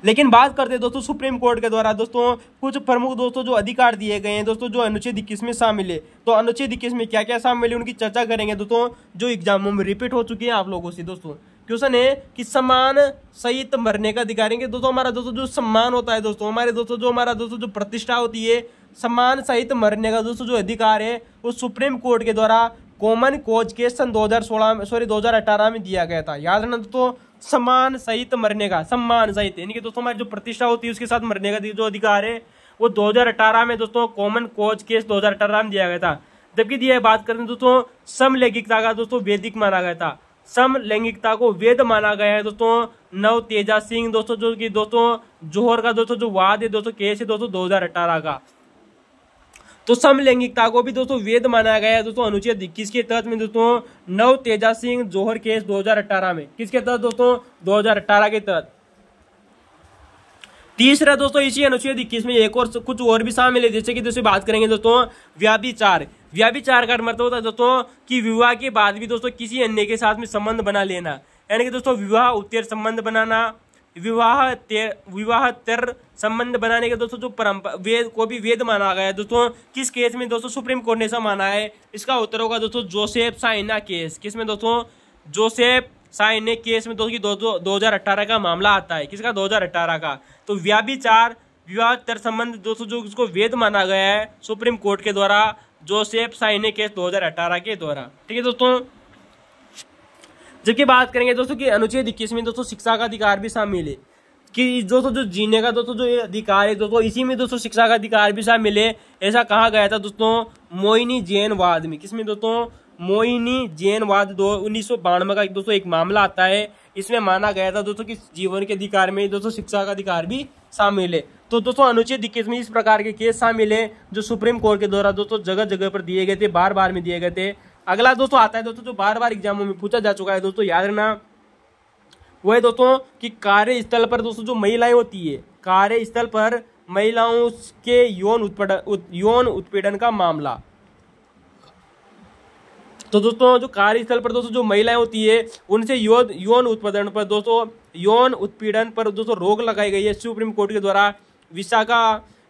लेकिन बात करते हैं दोस्तों सुप्रीम कोर्ट के द्वारा दोस्तों कुछ प्रमुख दोस्तों जो अधिकार दिए गए हैं दोस्तों जो अनुच्छेद 21 में शामिल है। तो अनुच्छेद 21 में क्या क्या शामिल है उनकी चर्चा करेंगे दोस्तों, जो एग्जामों में रिपीट हो चुकी है आप लोगों से। दोस्तों क्वेश्चन है कि सम्मान सहित मरने का अधिकार है। दोस्तों हमारा दोस्तों जो सम्मान होता है दोस्तों, हमारे दोस्तों जो हमारा दोस्तों जो प्रतिष्ठा होती है, सम्मान सहित मरने का दोस्तों जो अधिकार है वो सुप्रीम कोर्ट के द्वारा कॉमन कॉज के सन 2018 में दिया गया था। याद रखना दोस्तों, सम्मान सहित मरने का, सम्मान सहित यानी कि दोस्तों हमारी जो प्रतिष्ठा होती है उसके साथ मरने का जो अधिकार है वो 2018 में दोस्तों कॉमन कॉज केस 2018 में दिया गया था। जबकि दिया बात करें दोस्तों समलैंगिकता का दोस्तों वैदिक माना गया था, समलैंगिकता को वेद माना गया है दोस्तों नव तेजा सिंह दोस्तों जो कि दोस्तों जौहर का दोस्तों जो वाद है दोस्तों केस है दोस्तों 2018 का। तो समलैंगिकता को भी दोस्तों वेद माना गया है दोस्तों अनुच्छेद 21 के तहत में दोस्तों नव तेजा सिंह जौहर केस 2018 में। किसके तहत दोस्तों, 2018 के तहत। तीसरा दोस्तों इसी अनुच्छेद 21 में एक और कुछ और भी शामिल है, जैसे कि दोस्तों बात करेंगे दोस्तों व्याभिचार। व्याभिचार का मतलब होता है दोस्तों कि विवाह के बाद भी दोस्तों किसी अन्य के साथ में संबंध बना लेना, यानी कि दोस्तों विवाह उत्तर संबंध बनाना, विवाहतर संबंध बनाने के दोस्तों जो परंपरा वेद को भी वेद माना गया है दोस्तों। किस केस में दोस्तों सुप्रीम कोर्ट ने ऐसा माना है, इसका उत्तर होगा दोस्तों जोसेफ साइना केस। किसमें दोस्तों, जोसेफ साइना केस में दोस्तों 2018 का मामला आता है। किसका, 2018 का। तो व्याभिचार विवाहतर संबंध दोस्तों जो उसको वेद माना गया है सुप्रीम कोर्ट के द्वारा, जोसेफ साइना केस 2018 के द्वारा। ठीक है दोस्तों। जबकि बात करेंगे दोस्तों कि अनुच्छेद 21 में दोस्तों शिक्षा का अधिकार भी शामिल है, कि दोस्तों जो जीने का दोस्तों जो अधिकार है दोस्तों इसी में दोस्तों शिक्षा का अधिकार भी शामिल है। ऐसा कहा गया था दोस्तों मोहिनी जैन वाद में। किसमें दोस्तों, मोहिनी जैन वाद 1992 का दोस्तों एक मामला आता है। इसमें माना गया था दोस्तों कि जीवन के अधिकार में दोस्तों शिक्षा का अधिकार भी शामिल है। तो दोस्तों अनुच्छेद 21 में इस प्रकार के केस शामिल है जो सुप्रीम कोर्ट के द्वारा दोस्तों जगह जगह पर दिए गए थे, बार बार में दिए गए थे। अगला दोस्तों आता है दोस्तों जो बार बार एग्जामों में पूछा जा चुका है दोस्तों, याद रखना, वो है दोस्तों कि कार्यस्थल पर दोस्तों जो महिलाएं होती है, कार्यस्थल पर महिलाओं के यौन उत्पीड़न का मामला। तो दोस्तों जो कार्यस्थल पर दोस्तों जो महिलाएं होती है उनसे यौन उत्पीड़न पर दोस्तों रोक लगाई गई है सुप्रीम कोर्ट के द्वारा।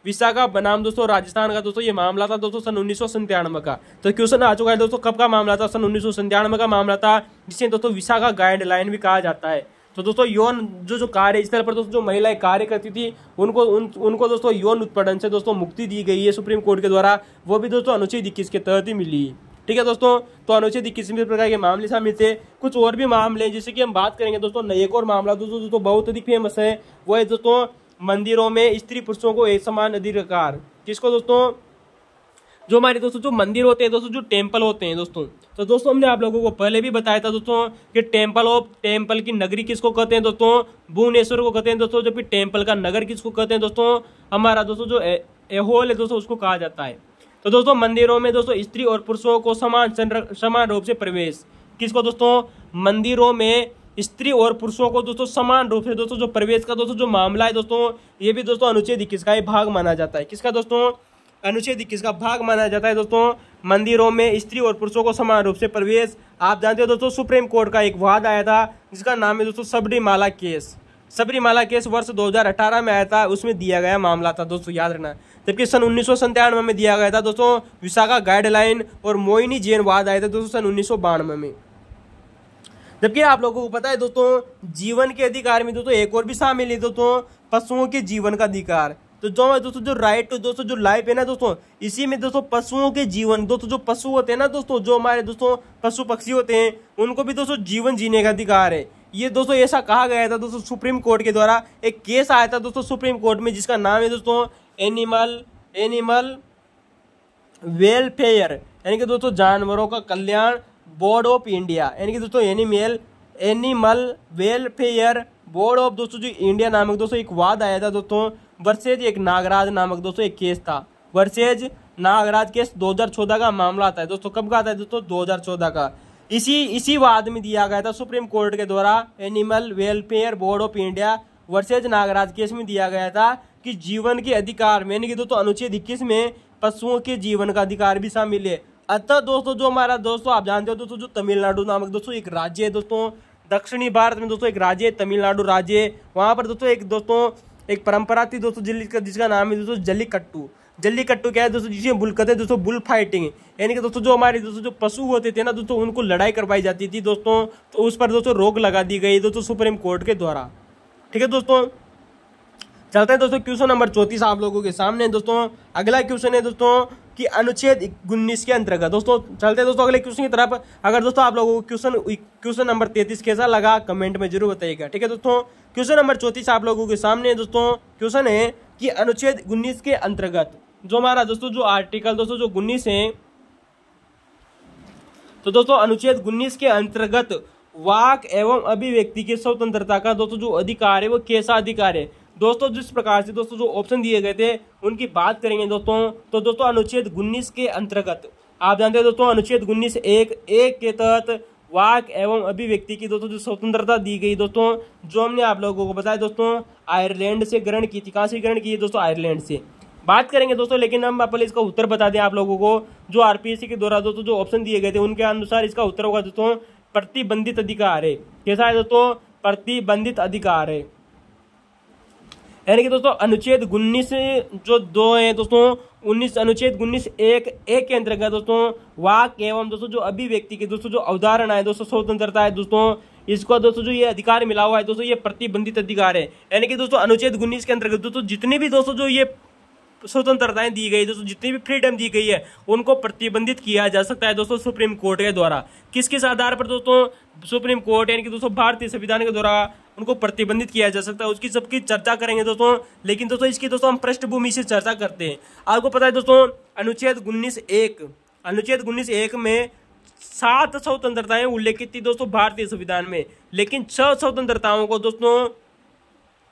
विशाखा बनाम दोस्तों राजस्थान का दोस्तों ये मामला था दोस्तों सन 1997 का। तो क्वेश्चन आ चुका है दोस्तों, कब का मामला था? सन 1997 का मामला था, जिसे दोस्तों विशाखा गाइडलाइन भी कहा जाता है। तो दोस्तों यौन जो कार्यस्थल पर दोस्तों जो महिलाएं कार्य करती थी उनको दोस्तों यौन उत्पीड़न से दोस्तों मुक्ति दी गई है सुप्रीम कोर्ट के द्वारा, वो भी दोस्तों अनुच्छेद 21 के तहत ही मिली। ठीक है दोस्तों, तो अनुच्छेद 21 में प्रकार के मामले शामिल थे। कुछ और भी मामले जैसे कि हम बात करेंगे दोस्तों, एक और मामला दोस्तों बहुत अधिक फेमस है, वो है दोस्तों मंदिरों में स्त्री पुरुषों को एक समान अधिकार। किसको दोस्तों? जो हमारे दोस्तों जो मंदिर होते हैं दोस्तों, जो टेम्पल होते हैं दोस्तों, तो दोस्तों हमने आप लोगों को पहले भी बताया था दोस्तों कि टेम्पल की नगरी किसको कहते हैं दोस्तों? भुवनेश्वर को कहते हैं दोस्तों। जबकि टेम्पल का नगर किसको कहते हैं दोस्तों? हमारा दोस्तों जो एहोल है दोस्तों उसको कहा जाता है। तो दोस्तों मंदिरों में दोस्तों स्त्री और पुरुषों को समान रूप से प्रवेश, किसको दोस्तों? मंदिरों में स्त्री और पुरुषों को दोस्तों समान रूप से दोस्तों जो प्रवेश का दोस्तों जो मामला है दोस्तों, ये भी दोस्तों अनुच्छेद 21 का भाग माना जाता है। किसका दोस्तों? अनुच्छेद 21 का भाग माना जाता है दोस्तों, मंदिरों में स्त्री और पुरुषों को समान रूप से प्रवेश। आप जानते हो दोस्तों सुप्रीम कोर्ट का एक वाद आया था जिसका नाम है दोस्तों सबरीमाला केस। सबरीमाला केस वर्ष 2018 में आया था, उसमें दिया गया मामला था दोस्तों, याद रखना। जबकि सन 1997 में दिया गया था दोस्तों विशाखा गाइडलाइन, और मोहिनी जैन वाद आया था दोस्तों सन 1992 में। जबकि आप लोगों को पता है दोस्तों जीवन के अधिकार में दोस्तों एक और भी शामिल है दोस्तों, पशुओं के जीवन का अधिकार। तो जो दोस्तों जो राइट टू दोस्तों जो लाइफ है ना दोस्तों, इसी में दोस्तों पशुओं के जीवन, दोस्तों जो पशु होते हैं ना दोस्तों, जो हमारे दोस्तों पशु पक्षी होते हैं, उनको भी दोस्तों जीवन जीने का अधिकार है। ये दोस्तों ऐसा कहा गया था दोस्तों सुप्रीम कोर्ट के द्वारा। एक केस आया था दोस्तों सुप्रीम कोर्ट में जिसका नाम है दोस्तों एनिमल वेलफेयर, यानी कि दोस्तों जानवरों का कल्याण बोर्ड ऑफ इंडिया, यानी कि दोस्तों एनिमल वेलफेयर बोर्ड ऑफ दोस्तों जो इंडिया नामक दोस्तों एक वाद आया था दोस्तों वर्सेज एक नागराज नामक दोस्तों एक केस था। वर्सेज नागराज केस 2014 का मामला आता है दोस्तों। कब का आता है दोस्तों? 2014 का। इसी वाद में दिया गया था सुप्रीम कोर्ट के द्वारा, animal welfare board of India versus Nagaraj case में दिया गया था कि जीवन के अधिकार में, यानी कि दोस्तों अनुच्छेद 21 में पशुओं के जीवन का अधिकार भी शामिल है। अतः दोस्तों जो हमारा दोस्तों आप जानते हो दोस्तों जो तमिलनाडु नामक दोस्तों एक राज्य है दोस्तों, दक्षिणी भारत में दोस्तों एक राज्य है तमिलनाडु राज्य। वहां पर दोस्तों एक परंपरा थी दोस्तों जिसका नाम है दोस्तों जल्लीकट्टू। जल्लीकट्टू क्या है दोस्तों? जिसे बुल कहते हैं दोस्तों, बुल फाइटिंग, यानी कि दोस्तों जो हमारे दोस्तों जो पशु होते थे ना दोस्तों, उनको लड़ाई करवाई जाती थी दोस्तों। तो उस पर दोस्तों रोक लगा दी गई दोस्तों सुप्रीम कोर्ट के द्वारा। ठीक है दोस्तों, चलते हैं दोस्तों क्वेश्चन नंबर 34 आप लोगों के सामने दोस्तों। अगला क्वेश्चन है दोस्तों कि अनुच्छेद 19 के अंतर्गत। दोस्तों चलते हैं दोस्तों अगले क्वेश्चन की तरफ। अगर दोस्तों आप लोगों को क्वेश्चन नंबर 33 कैसा लगा कमेंट में जरूर बताइएगा। ठीक है दोस्तों, क्वेश्चन नंबर 34 आप लोगों के सामने दोस्तों क्वेश्चन है कि अनुच्छेद 19 के अंतर्गत जो हमारा दोस्तों जो आर्टिकल दोस्तों जो 19 है, तो दोस्तों अनुच्छेद 19 के अंतर्गत वाक एवं अभिव्यक्ति की स्वतंत्रता का दोस्तों जो अधिकार है वो कैसा अधिकार है? दोस्तों जिस प्रकार से दोस्तों जो ऑप्शन दिए गए थे उनकी बात करेंगे दोस्तों। तो दोस्तों अनुच्छेद 19 के अंतर्गत आप जानते हैं दोस्तों अनुच्छेद 19 एक के तहत वाक एवं अभिव्यक्ति की दोस्तों जो स्वतंत्रता दी गई दोस्तों, जो हमने आप लोगों को बताया दोस्तों आयरलैंड से ग्रहण की थी। कहाँ से ग्रहण की है दोस्तों? आयरलैंड से। बात करेंगे दोस्तों, लेकिन हम पहले इसका उत्तर बता दें आप लोगों को। जो आरपीएससी के द्वारा दोस्तों जो ऑप्शन दिए गए थे उनके अनुसार इसका उत्तर होगा दोस्तों प्रतिबंधित अधिकार है। कैसा है दोस्तों? प्रतिबंधित अधिकार है। यानी कि दोस्तों अनुच्छेद 19 जो 2 है दोस्तों, अनुच्छेद 19 एक के अंतर्गत दोस्तों वाक एवं दोस्तों जो अभिव्यक्ति की दोस्तों जो अवधारणा है दोस्तों स्वतंत्रता है दोस्तों, इसको दोस्तों जो ये अधिकार मिला हुआ है दोस्तों ये प्रतिबंधित अधिकार है। यानी कि दोस्तों अनुच्छेद 19 के अंतर्गत दोस्तों जितनी भी दोस्तों जो ये स्वतंत्रताएं दी गई दोस्तों, जितनी भी फ्रीडम दी गई है उनको प्रतिबंधित किया जा सकता है दोस्तों सुप्रीम कोर्ट के द्वारा। किस आधार पर दोस्तों? सुप्रीम कोर्ट यानी कि दोस्तों भारतीय संविधान के द्वारा उनको प्रतिबंधित किया जा सकता है। उसकी सबकी चर्चा करेंगे दोस्तों, लेकिन दोस्तों इसकी दोस्तों हम पृष्ठभूमि से चर्चा करते हैं। आपको पता है दोस्तों अनुच्छेद 19 एक में 7 स्वतंत्रताएं उल्लेखित थी दोस्तों भारतीय संविधान में, लेकिन 6 स्वतंत्रताओं को दोस्तों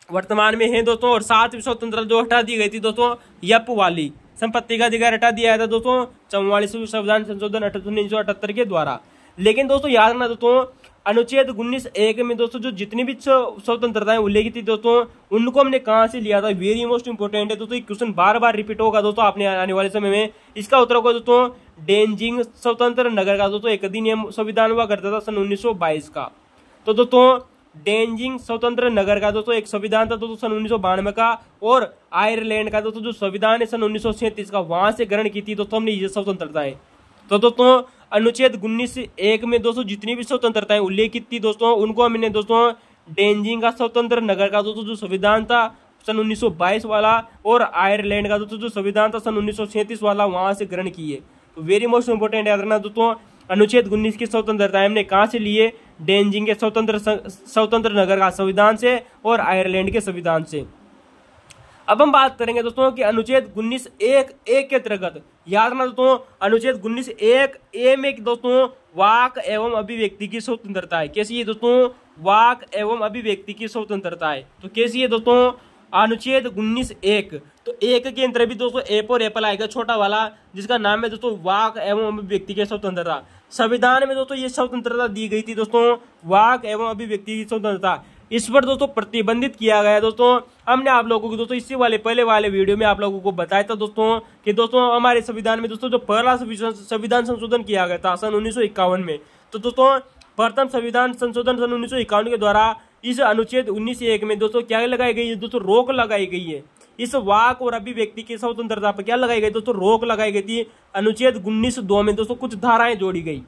वर्तमान में है दोस्तों, और 7वीं स्वतंत्रता जो हटा दी गई थी दोस्तों यप वाली संपत्ति का अधिकार हटा दिया था दोस्तों 44वें संविधान संशोधन 1978 के द्वारा। लेकिन दोस्तों याद रखना दोस्तों अनुच्छेद 19 एक में दोस्तों जो जितनी भी स्वतंत्रताएं उल्लेखित थी दोस्तों उनको हमने कहां से लिया था? वेरी मोस्ट इंपोर्टेंट है दोस्तों, क्वेश्चन बार बार रिपीट होगा दोस्तों आपने आने वाले समय में। इसका उत्तर होगा दोस्तों डेंजिंग स्वतंत्र नगर का दोस्तों एक अधिनियम संविधान हुआ करता था सन 1922 का। तो दोस्तों डेंजिंग स्वतंत्र नगर का दोस्तों एक संविधान था दोस्तों सन 1992 का, और आयरलैंड का दोस्तों जो संविधान है सन 1937 का, वहां से ग्रहण की थी दोस्तों हमने ये स्वतंत्रताएं। तो दोस्तों अनुच्छेद 19(1) में दोस्तों जितनी भी स्वतंत्रताएं उल्लेखित थी दोस्तों, उनको हमने दोस्तों डेंजिंग का स्वतंत्र नगर का दोस्तों जो संविधान था सन 1922 वाला, और आयरलैंड का दोस्तों जो संविधान था सन 1937 वाला, वहां से ग्रहण किए। तो वेरी मोस्ट इंपोर्टेंट याद रखना दोस्तों, अनुच्छेद 19 की स्वतंत्रता हमने कहां से लिए? डेंजिंग के स्वतंत्र नगर का संविधान से और आयरलैंड के संविधान से। अब हम बात करेंगे दोस्तों कि अनुच्छेद 19(1) के अंतर्गत याद रखना दोस्तों, अनुच्छेद 19(1) में दोस्तों वाक एवं अभिव्यक्ति की स्वतंत्रता है। कैसी है दोस्तों? वाक एवं अभिव्यक्ति की स्वतंत्रता है। तो कैसी है दोस्तों? अनुच्छेद 19(1) तो 1 के अंतर भी दोस्तों ए पर एप्पल आएगा छोटा वाला, जिसका नाम है दोस्तों वाक एवं अभिव्यक्ति की स्वतंत्रता। संविधान में दोस्तों ये स्वतंत्रता दी गई थी दोस्तों, वाक एवं अभिव्यक्ति की स्वतंत्रता। इस पर दोस्तों प्रतिबंधित किया गया दोस्तों। हमने आप लोगों को दोस्तों इसी वाले पहले वाले वीडियो में आप लोगों को बताया था दोस्तों कि दोस्तों हमारे संविधान में दोस्तों जो पहला संविधान संशोधन किया गया था सन 1951 में, तो दोस्तों प्रथम संविधान संशोधन सन 1951 के द्वारा इस अनुच्छेद 19(1) में दोस्तों क्या लगाई गई है? दोस्तों रोक लगाई गई है। इस वाक और अभिव्यक्ति की स्वतंत्रता पर क्या लगाई गई दोस्तों? रोक लगाई गई थी। अनुच्छेद 19(2) में दोस्तों कुछ धाराएं जोड़ी गई।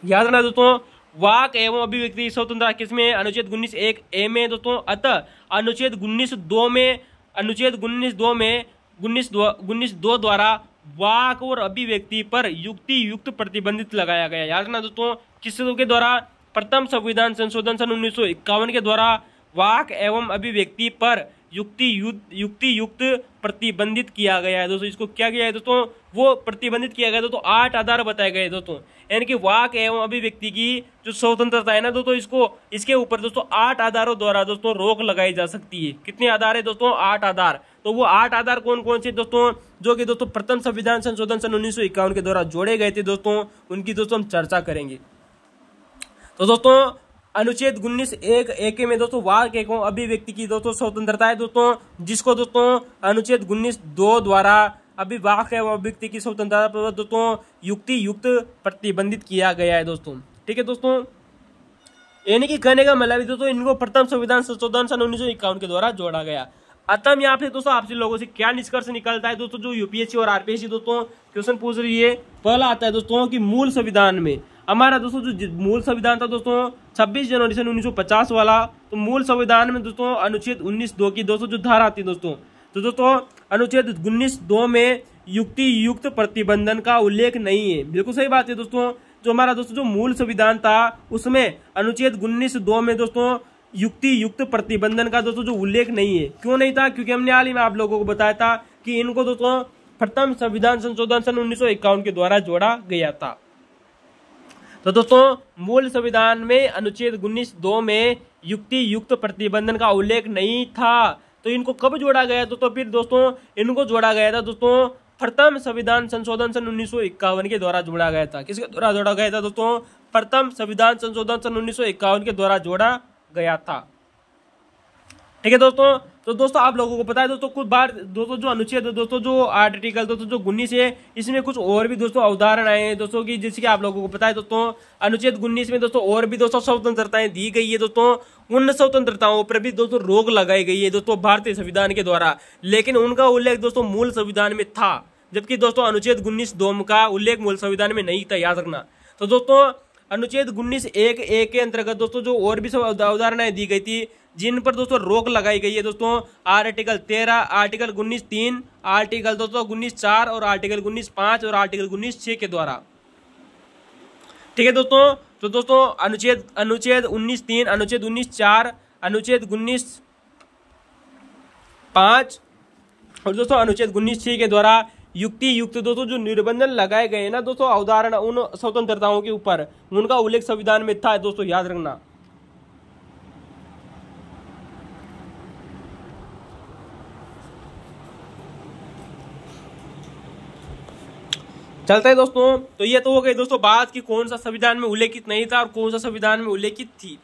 याद रखना दोस्तों, वाक एवं अभिव्यक्ति की स्वतंत्रता किसमें? अनुच्छेद 19(1) में दोस्तों। अतः अनुच्छेद 19(2) द्वारा वाक और अभिव्यक्ति पर युक्ति युक्त प्रतिबंधित लगाया गया। याद रखना दोस्तों, किसके द्वारा? प्रथम संविधान संशोधन सन 1951 के द्वारा वाक एवं अभिव्यक्ति पर युक्ति युक्त प्रतिबंधित किया गया है दोस्तों। इसको क्या किया है दोस्तों? वो प्रतिबंधित किया गया दोस्तों, 8 आधार बताए गए दोस्तों। यानी कि वाक एवं अभिव्यक्ति की जो स्वतंत्रता है ना दोस्तों, इसके ऊपर दोस्तों 8 आधारों द्वारा दोस्तों रोक लगाई जा सकती है। कितने आधार है दोस्तों? 8 आधार। तो वो 8 आधार कौन कौन से दोस्तों, जो कि दोस्तों प्रथम संविधान संशोधन सन 1951 के द्वारा जोड़े गए थे दोस्तों, उनकी दोस्तों हम चर्चा करेंगे। तो दोस्तों अनुच्छेद 19(1) में दोस्तों वाक एवं अभिव्यक्ति की दोस्तों स्वतंत्रता है दोस्तों, जिसको दोस्तों अनुच्छेद 19(2) द्वारा वाक एवं अभिव्यक्ति की स्वतंत्रता पर दोस्तों युक्ति युक्त प्रतिबंधित किया गया है दोस्तों। ठीक है दोस्तों, यानी कि कहने का मतलब दोस्तों इनको प्रथम संविधान संशोधन सन 1951 के द्वारा जोड़ा गया। अतः यहाँ पे दोस्तों आपसे लोगों से क्या निष्कर्ष निकलता है दोस्तों, जो यूपीएससी और आरपीएससी दोस्तों क्वेश्चन पूछ रही है, पहला आता है दोस्तों कि मूल संविधान में हमारा दोस्तों जो मूल संविधान था दोस्तों 26 जनवरी सन 1950 वाला, तो मूल संविधान में दोस्तों अनुच्छेद 19(2) की दोस्तों जो धारा आती है दोस्तों, तो दोस्तों अनुच्छेद 19(2) में युक्ति युक्त प्रतिबंधन का उल्लेख नहीं है। बिल्कुल सही बात है दोस्तों, जो हमारा दोस्तों जो मूल संविधान था उसमें अनुच्छेद 19(2) में दोस्तों युक्ति युक्त प्रतिबंधन का दोस्तों जो उल्लेख नहीं है। क्यों नहीं था? क्योंकि हमने हाल ही में आप लोगों को बताया था कि इनको दोस्तों प्रथम संविधान संशोधन सन 1951 के द्वारा जोड़ा गया था। तो दोस्तों मूल संविधान में अनुच्छेद 19(2) में युक्ति युक्त प्रतिबंधन का उल्लेख नहीं था, तो इनको कब जोड़ा गया? तो फिर दोस्तों इनको जोड़ा गया था दोस्तों प्रथम संविधान संशोधन सन 1951 के द्वारा जोड़ा गया था। किसके द्वारा जोड़ा गया था दोस्तों? प्रथम संविधान संशोधन सन 1951 के द्वारा जोड़ा गया था। ठीक है दोस्तों, तो दोस्तों आप लोगों को पता है दोस्तों कुछ बार दोस्तों जो अनुच्छेद दोस्तों जो आर्टिकल दोस्तों जो 19 है, इसमें कुछ और भी दोस्तों अवधारण आए हैं दोस्तों की, जैसे कि आप लोगों को पता है दोस्तों अनुच्छेद 19 में दोस्तों और भी दोस्तों स्वतंत्रताएं दी गई है दोस्तों। उन स्वतंत्रताओं पर भी दोस्तों रोक लगाई गई है दोस्तों भारतीय संविधान के द्वारा, लेकिन उनका उल्लेख दोस्तों मूल संविधान में था, जबकि दोस्तों अनुच्छेद 19(2) का उल्लेख मूल संविधान में नहीं था। याद रखना। तो दोस्तों अनुच्छेद 19(1) के अंतर्गत दोस्तों जो और भी अवधारणाएं दी गई थी, जिन पर दोस्तों रोक लगाई गई है दोस्तों आर्टिकल 13, आर्टिकल 19(3), आर्टिकल दोस्तों 19(4) और आर्टिकल 19(5) और आर्टिकल 19(6) के द्वारा। ठीक है दोस्तों, तो दोस्तों अनुच्छेद 19(3), अनुच्छेद 19(4), अनुच्छेद 19(5) और दोस्तों अनुच्छेद 19(6) के द्वारा युक्ति युक्त दोस्तों जो निर्बंधन लगाए गए ना दोस्तों अवधारण उन स्वतंत्रताओं के ऊपर, उनका उल्लेख संविधान में था दोस्तों। याद रखना। चलते हैं दोस्तों, तो ये तो हो गई दोस्तों बात कि कौन सा संविधान में उल्लेखित नहीं था और कौन सा संविधान में उल्लेखित थी।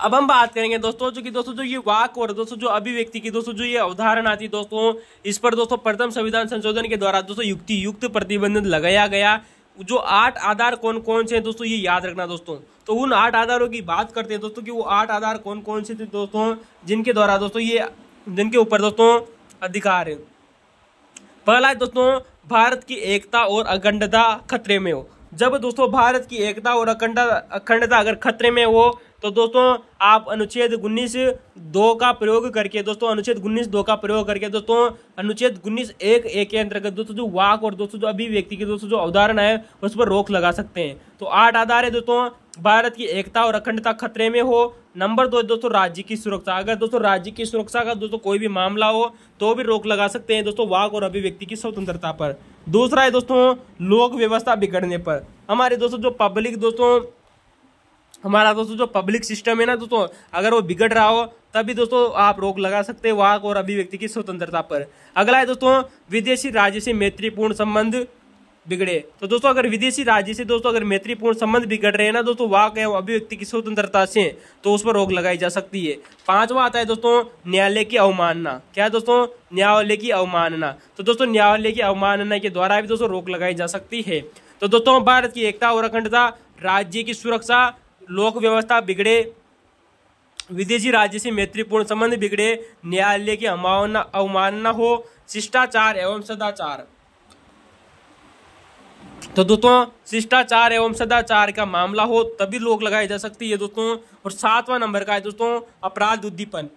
अब हम बात करेंगे दोस्तों जो कि दोस्तों जो ये वाक और दोस्तों जो अभिव्यक्ति की दोस्तों जो ये अवधारणा थी दोस्तों, इस पर दोस्तों प्रथम संविधान संशोधन के द्वारा दोस्तों युक्ति युक्त प्रतिबंध लगाया गया। जो 8 आधार कौन कौन से हैं दोस्तों, ये याद रखना दोस्तों। तो उन 8 आधारों की बात करते हैं दोस्तों कि वो 8 आधार कौन कौन से थे दोस्तों, जिनके द्वारा दोस्तों ये जिनके ऊपर दोस्तों अधिकार है। पहला है दोस्तों, भारत की एकता और अखंडता खतरे में हो। जब दोस्तों भारत की एकता और अखंडता अगर खतरे में हो तो दोस्तों आप अनुच्छेद 19(2) का प्रयोग करके दोस्तों अनुच्छेद 19(1)(1) के अंतर्गत दोस्तों जो वाक और दोस्तों जो अभिव्यक्ति की दोस्तों जो अवधारणा है उस पर रोक लगा सकते हैं। तो 8 आधार है दोस्तों, भारत की एकता और अखंडता खतरे में हो। नंबर 2 दोस्तों, राज्य की सुरक्षा। अगर दोस्तों राज्य की सुरक्षा का दोस्तों कोई भी मामला हो तो भी रोक लगा सकते हैं दोस्तों वाक और अभिव्यक्ति की स्वतंत्रता पर। दूसरा है दोस्तों, लोक व्यवस्था बिगड़ने पर। हमारे दोस्तों जो पब्लिक सिस्टम है ना दोस्तों, अगर वो बिगड़ रहा हो तभी दोस्तों आप रोक लगा सकते हैं वाक और अभिव्यक्ति की स्वतंत्रता पर। अगला है दोस्तों, विदेशी राज्य से मैत्रीपूर्ण संबंध बिगड़े। तो दोस्तों अगर विदेशी राज्य से दोस्तों अगर मैत्रीपूर्ण संबंध बिगड़ रहे हैं ना दोस्तों वाक एवं अभिव्यक्ति की स्वतंत्रता से, तो उस पर रोक लगाई जा सकती है। 5वां आता है दोस्तों, न्यायालय की अवमानना। क्या है दोस्तों, न्यायालय की अवमानना। तो दोस्तों न्यायालय की अवमानना के द्वारा भी दोस्तों रोक लगाई जा सकती है। तो दोस्तों भारत की एकता और अखंडता, राज्य की सुरक्षा, लोक व्यवस्था बिगड़े, विदेशी राज्य से मैत्रीपूर्ण संबंध बिगड़े, न्यायालय की अवमानना हो, शिष्टाचार एवं सदाचार। तो दोस्तों शिष्टाचार एवं सदाचार का मामला हो तभी रोक लगाई जा सकती है दोस्तों। और 7वां नंबर का है दोस्तों, अपराध उद्दीपन।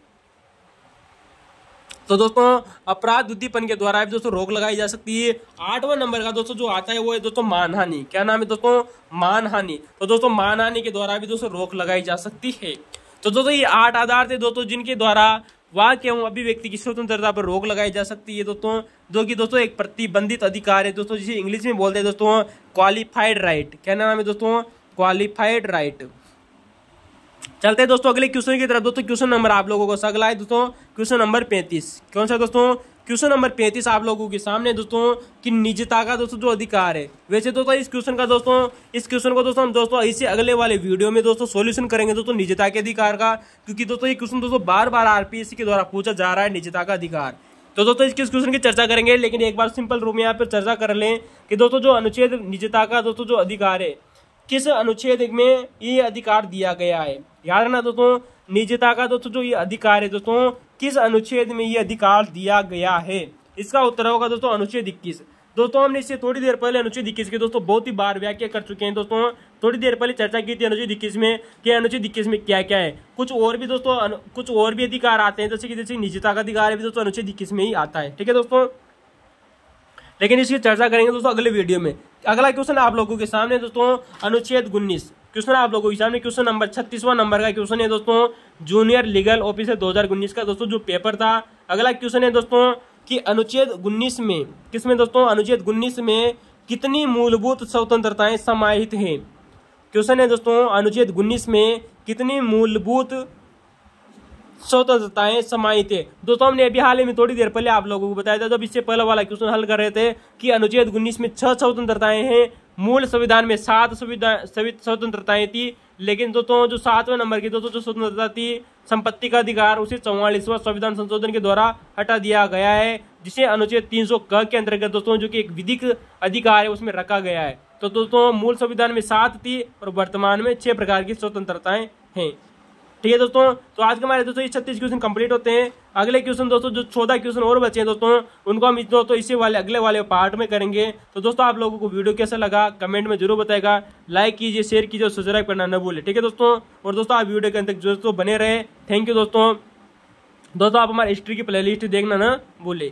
तो दोस्तों अपराध उद्दीपन के द्वारा भी दोस्तों रोक लगाई जा सकती है। 8वां नंबर का दोस्तों जो आता है वो है दोस्तों मानहानि। क्या नाम है दोस्तों, मानहानि। तो दोस्तों मानहानि के द्वारा भी दोस्तों रोक लगाई जा सकती है। तो दोस्तों ये 8 आधार थे दोस्तों जिनके द्वारा वाक एवं अभिव्यक्ति की स्वतंत्रता पर रोक लगाई जा सकती है दोस्तों, जो कि दोस्तों एक प्रतिबंधित अधिकार है दोस्तों, जिसे इंग्लिश में बोलते हैं दोस्तों क्वालिफाइड राइट। क्या नाम है दोस्तों, क्वालिफाइड राइट। चलते हैं दोस्तों अगले क्वेश्चन की तरफ। दोस्तों क्वेश्चन नंबर आप लोगों को अगला है दोस्तों क्वेश्चन नंबर 35। कौन सा दोस्तों, क्वेश्चन नंबर 35 आप लोगों के सामने दोस्तों कि निजता का दोस्तों जो अधिकार है। वैसे दोस्तों इस क्वेश्चन को दोस्तों हम दोस्तों इसे अगले वाले वीडियो में दोस्तों सॉल्यूशन करेंगे दोस्तों निजता के अधिकार का, क्योंकि दोस्तों ये क्वेश्चन दोस्तों बार बार आरपीएससी के द्वारा पूछा जा रहा है निजता का अधिकार। तो दोस्तों इस क्वेश्चन की चर्चा करेंगे, लेकिन एक बार सिंपल रूप में यहाँ पर चर्चा कर लें कि दोस्तों जो अनुच्छेद निजता का दोस्तों जो अधिकार है किस अनुच्छेद में ये अधिकार दिया गया है। याद रखना दोस्तों, निजता का दोस्तों जो ये अधिकार है दोस्तों किस अनुच्छेद में ये अधिकार दिया गया है। इसका उत्तर होगा दोस्तों अनुच्छेद 21। दोस्तों हमने इससे थोड़ी देर पहले अनुच्छेद 21 की दोस्तों बहुत ही बार व्याख्या कर चुके हैं दोस्तों। थोड़ी देर पहले चर्चा की थी अनुच्छेद 21 में कि अनुच्छेद 21 में क्या क्या है। कुछ और भी अधिकार आते हैं, जैसे निजता का अधिकार भी दोस्तों अनुच्छेद 21 में ही आता है। ठीक है दोस्तों, लेकिन इसकी चर्चा करेंगे दोस्तों अगले वीडियो में। अगला क्वेश्चन आप लोगों के सामने दोस्तों अनुच्छेद 19 क्वेश्चन आप लोगों के सामने क्वेश्चन नंबर 36वां नंबर का क्वेश्चन है दोस्तों जूनियर लीगल ऑफिसर 2019 का दोस्तों जो पेपर था। अगला क्वेश्चन है दोस्तों कि अनुच्छेद 19 में किसमें दोस्तों, अनुच्छेद 19 में कितनी मूलभूत स्वतंत्रताएं समाहित हैं। क्वेश्चन है दोस्तों अनुच्छेद 19 में कितनी मूलभूत स्वतंत्रताएं समाहित है। दोस्तों हमने अभी हाल ही में थोड़ी देर पहले आप लोगों को बताया था, जब इससे पहले वाला क्वेश्चन हल कर रहे थे कि अनुच्छेद 19 में 6 स्वतंत्रताएं हैं, मूल संविधान में 7 स्वतंत्रताएं थी, लेकिन दोस्तों जो 7वें नंबर की दोस्तों जो स्वतंत्रता थी संपत्ति का अधिकार उसे 44वां संविधान संशोधन के द्वारा हटा दिया गया है, जिसे अनुच्छेद 300 क के अंतर्गत दोस्तों जो कि एक विधिक अधिकार है उसमें रखा गया है। तो दोस्तों मूल संविधान में 7 थी और वर्तमान में 6 प्रकार की स्वतंत्रताएं हैं। ठीक है दोस्तों, तो आज के हमारे दोस्तों ये 36 क्वेश्चन कंप्लीट होते हैं। अगले क्वेश्चन दोस्तों जो 14 क्वेश्चन और बचे हैं दोस्तों उनको हम दोस्तों इसी वाले अगले वाले पार्ट में करेंगे। तो दोस्तों आप लोगों को वीडियो कैसा लगा कमेंट में जरूर बताएगा, लाइक कीजिए, शेयर कीजिए और सब्सक्राइब करना न भूलें। ठीक है दोस्तों, और दोस्तों आप वीडियो के अंत तक दोस्तों बने रहे। थैंक यू दोस्तों। आप हमारे हिस्ट्री की प्लेलिस्ट देखना न भूलें।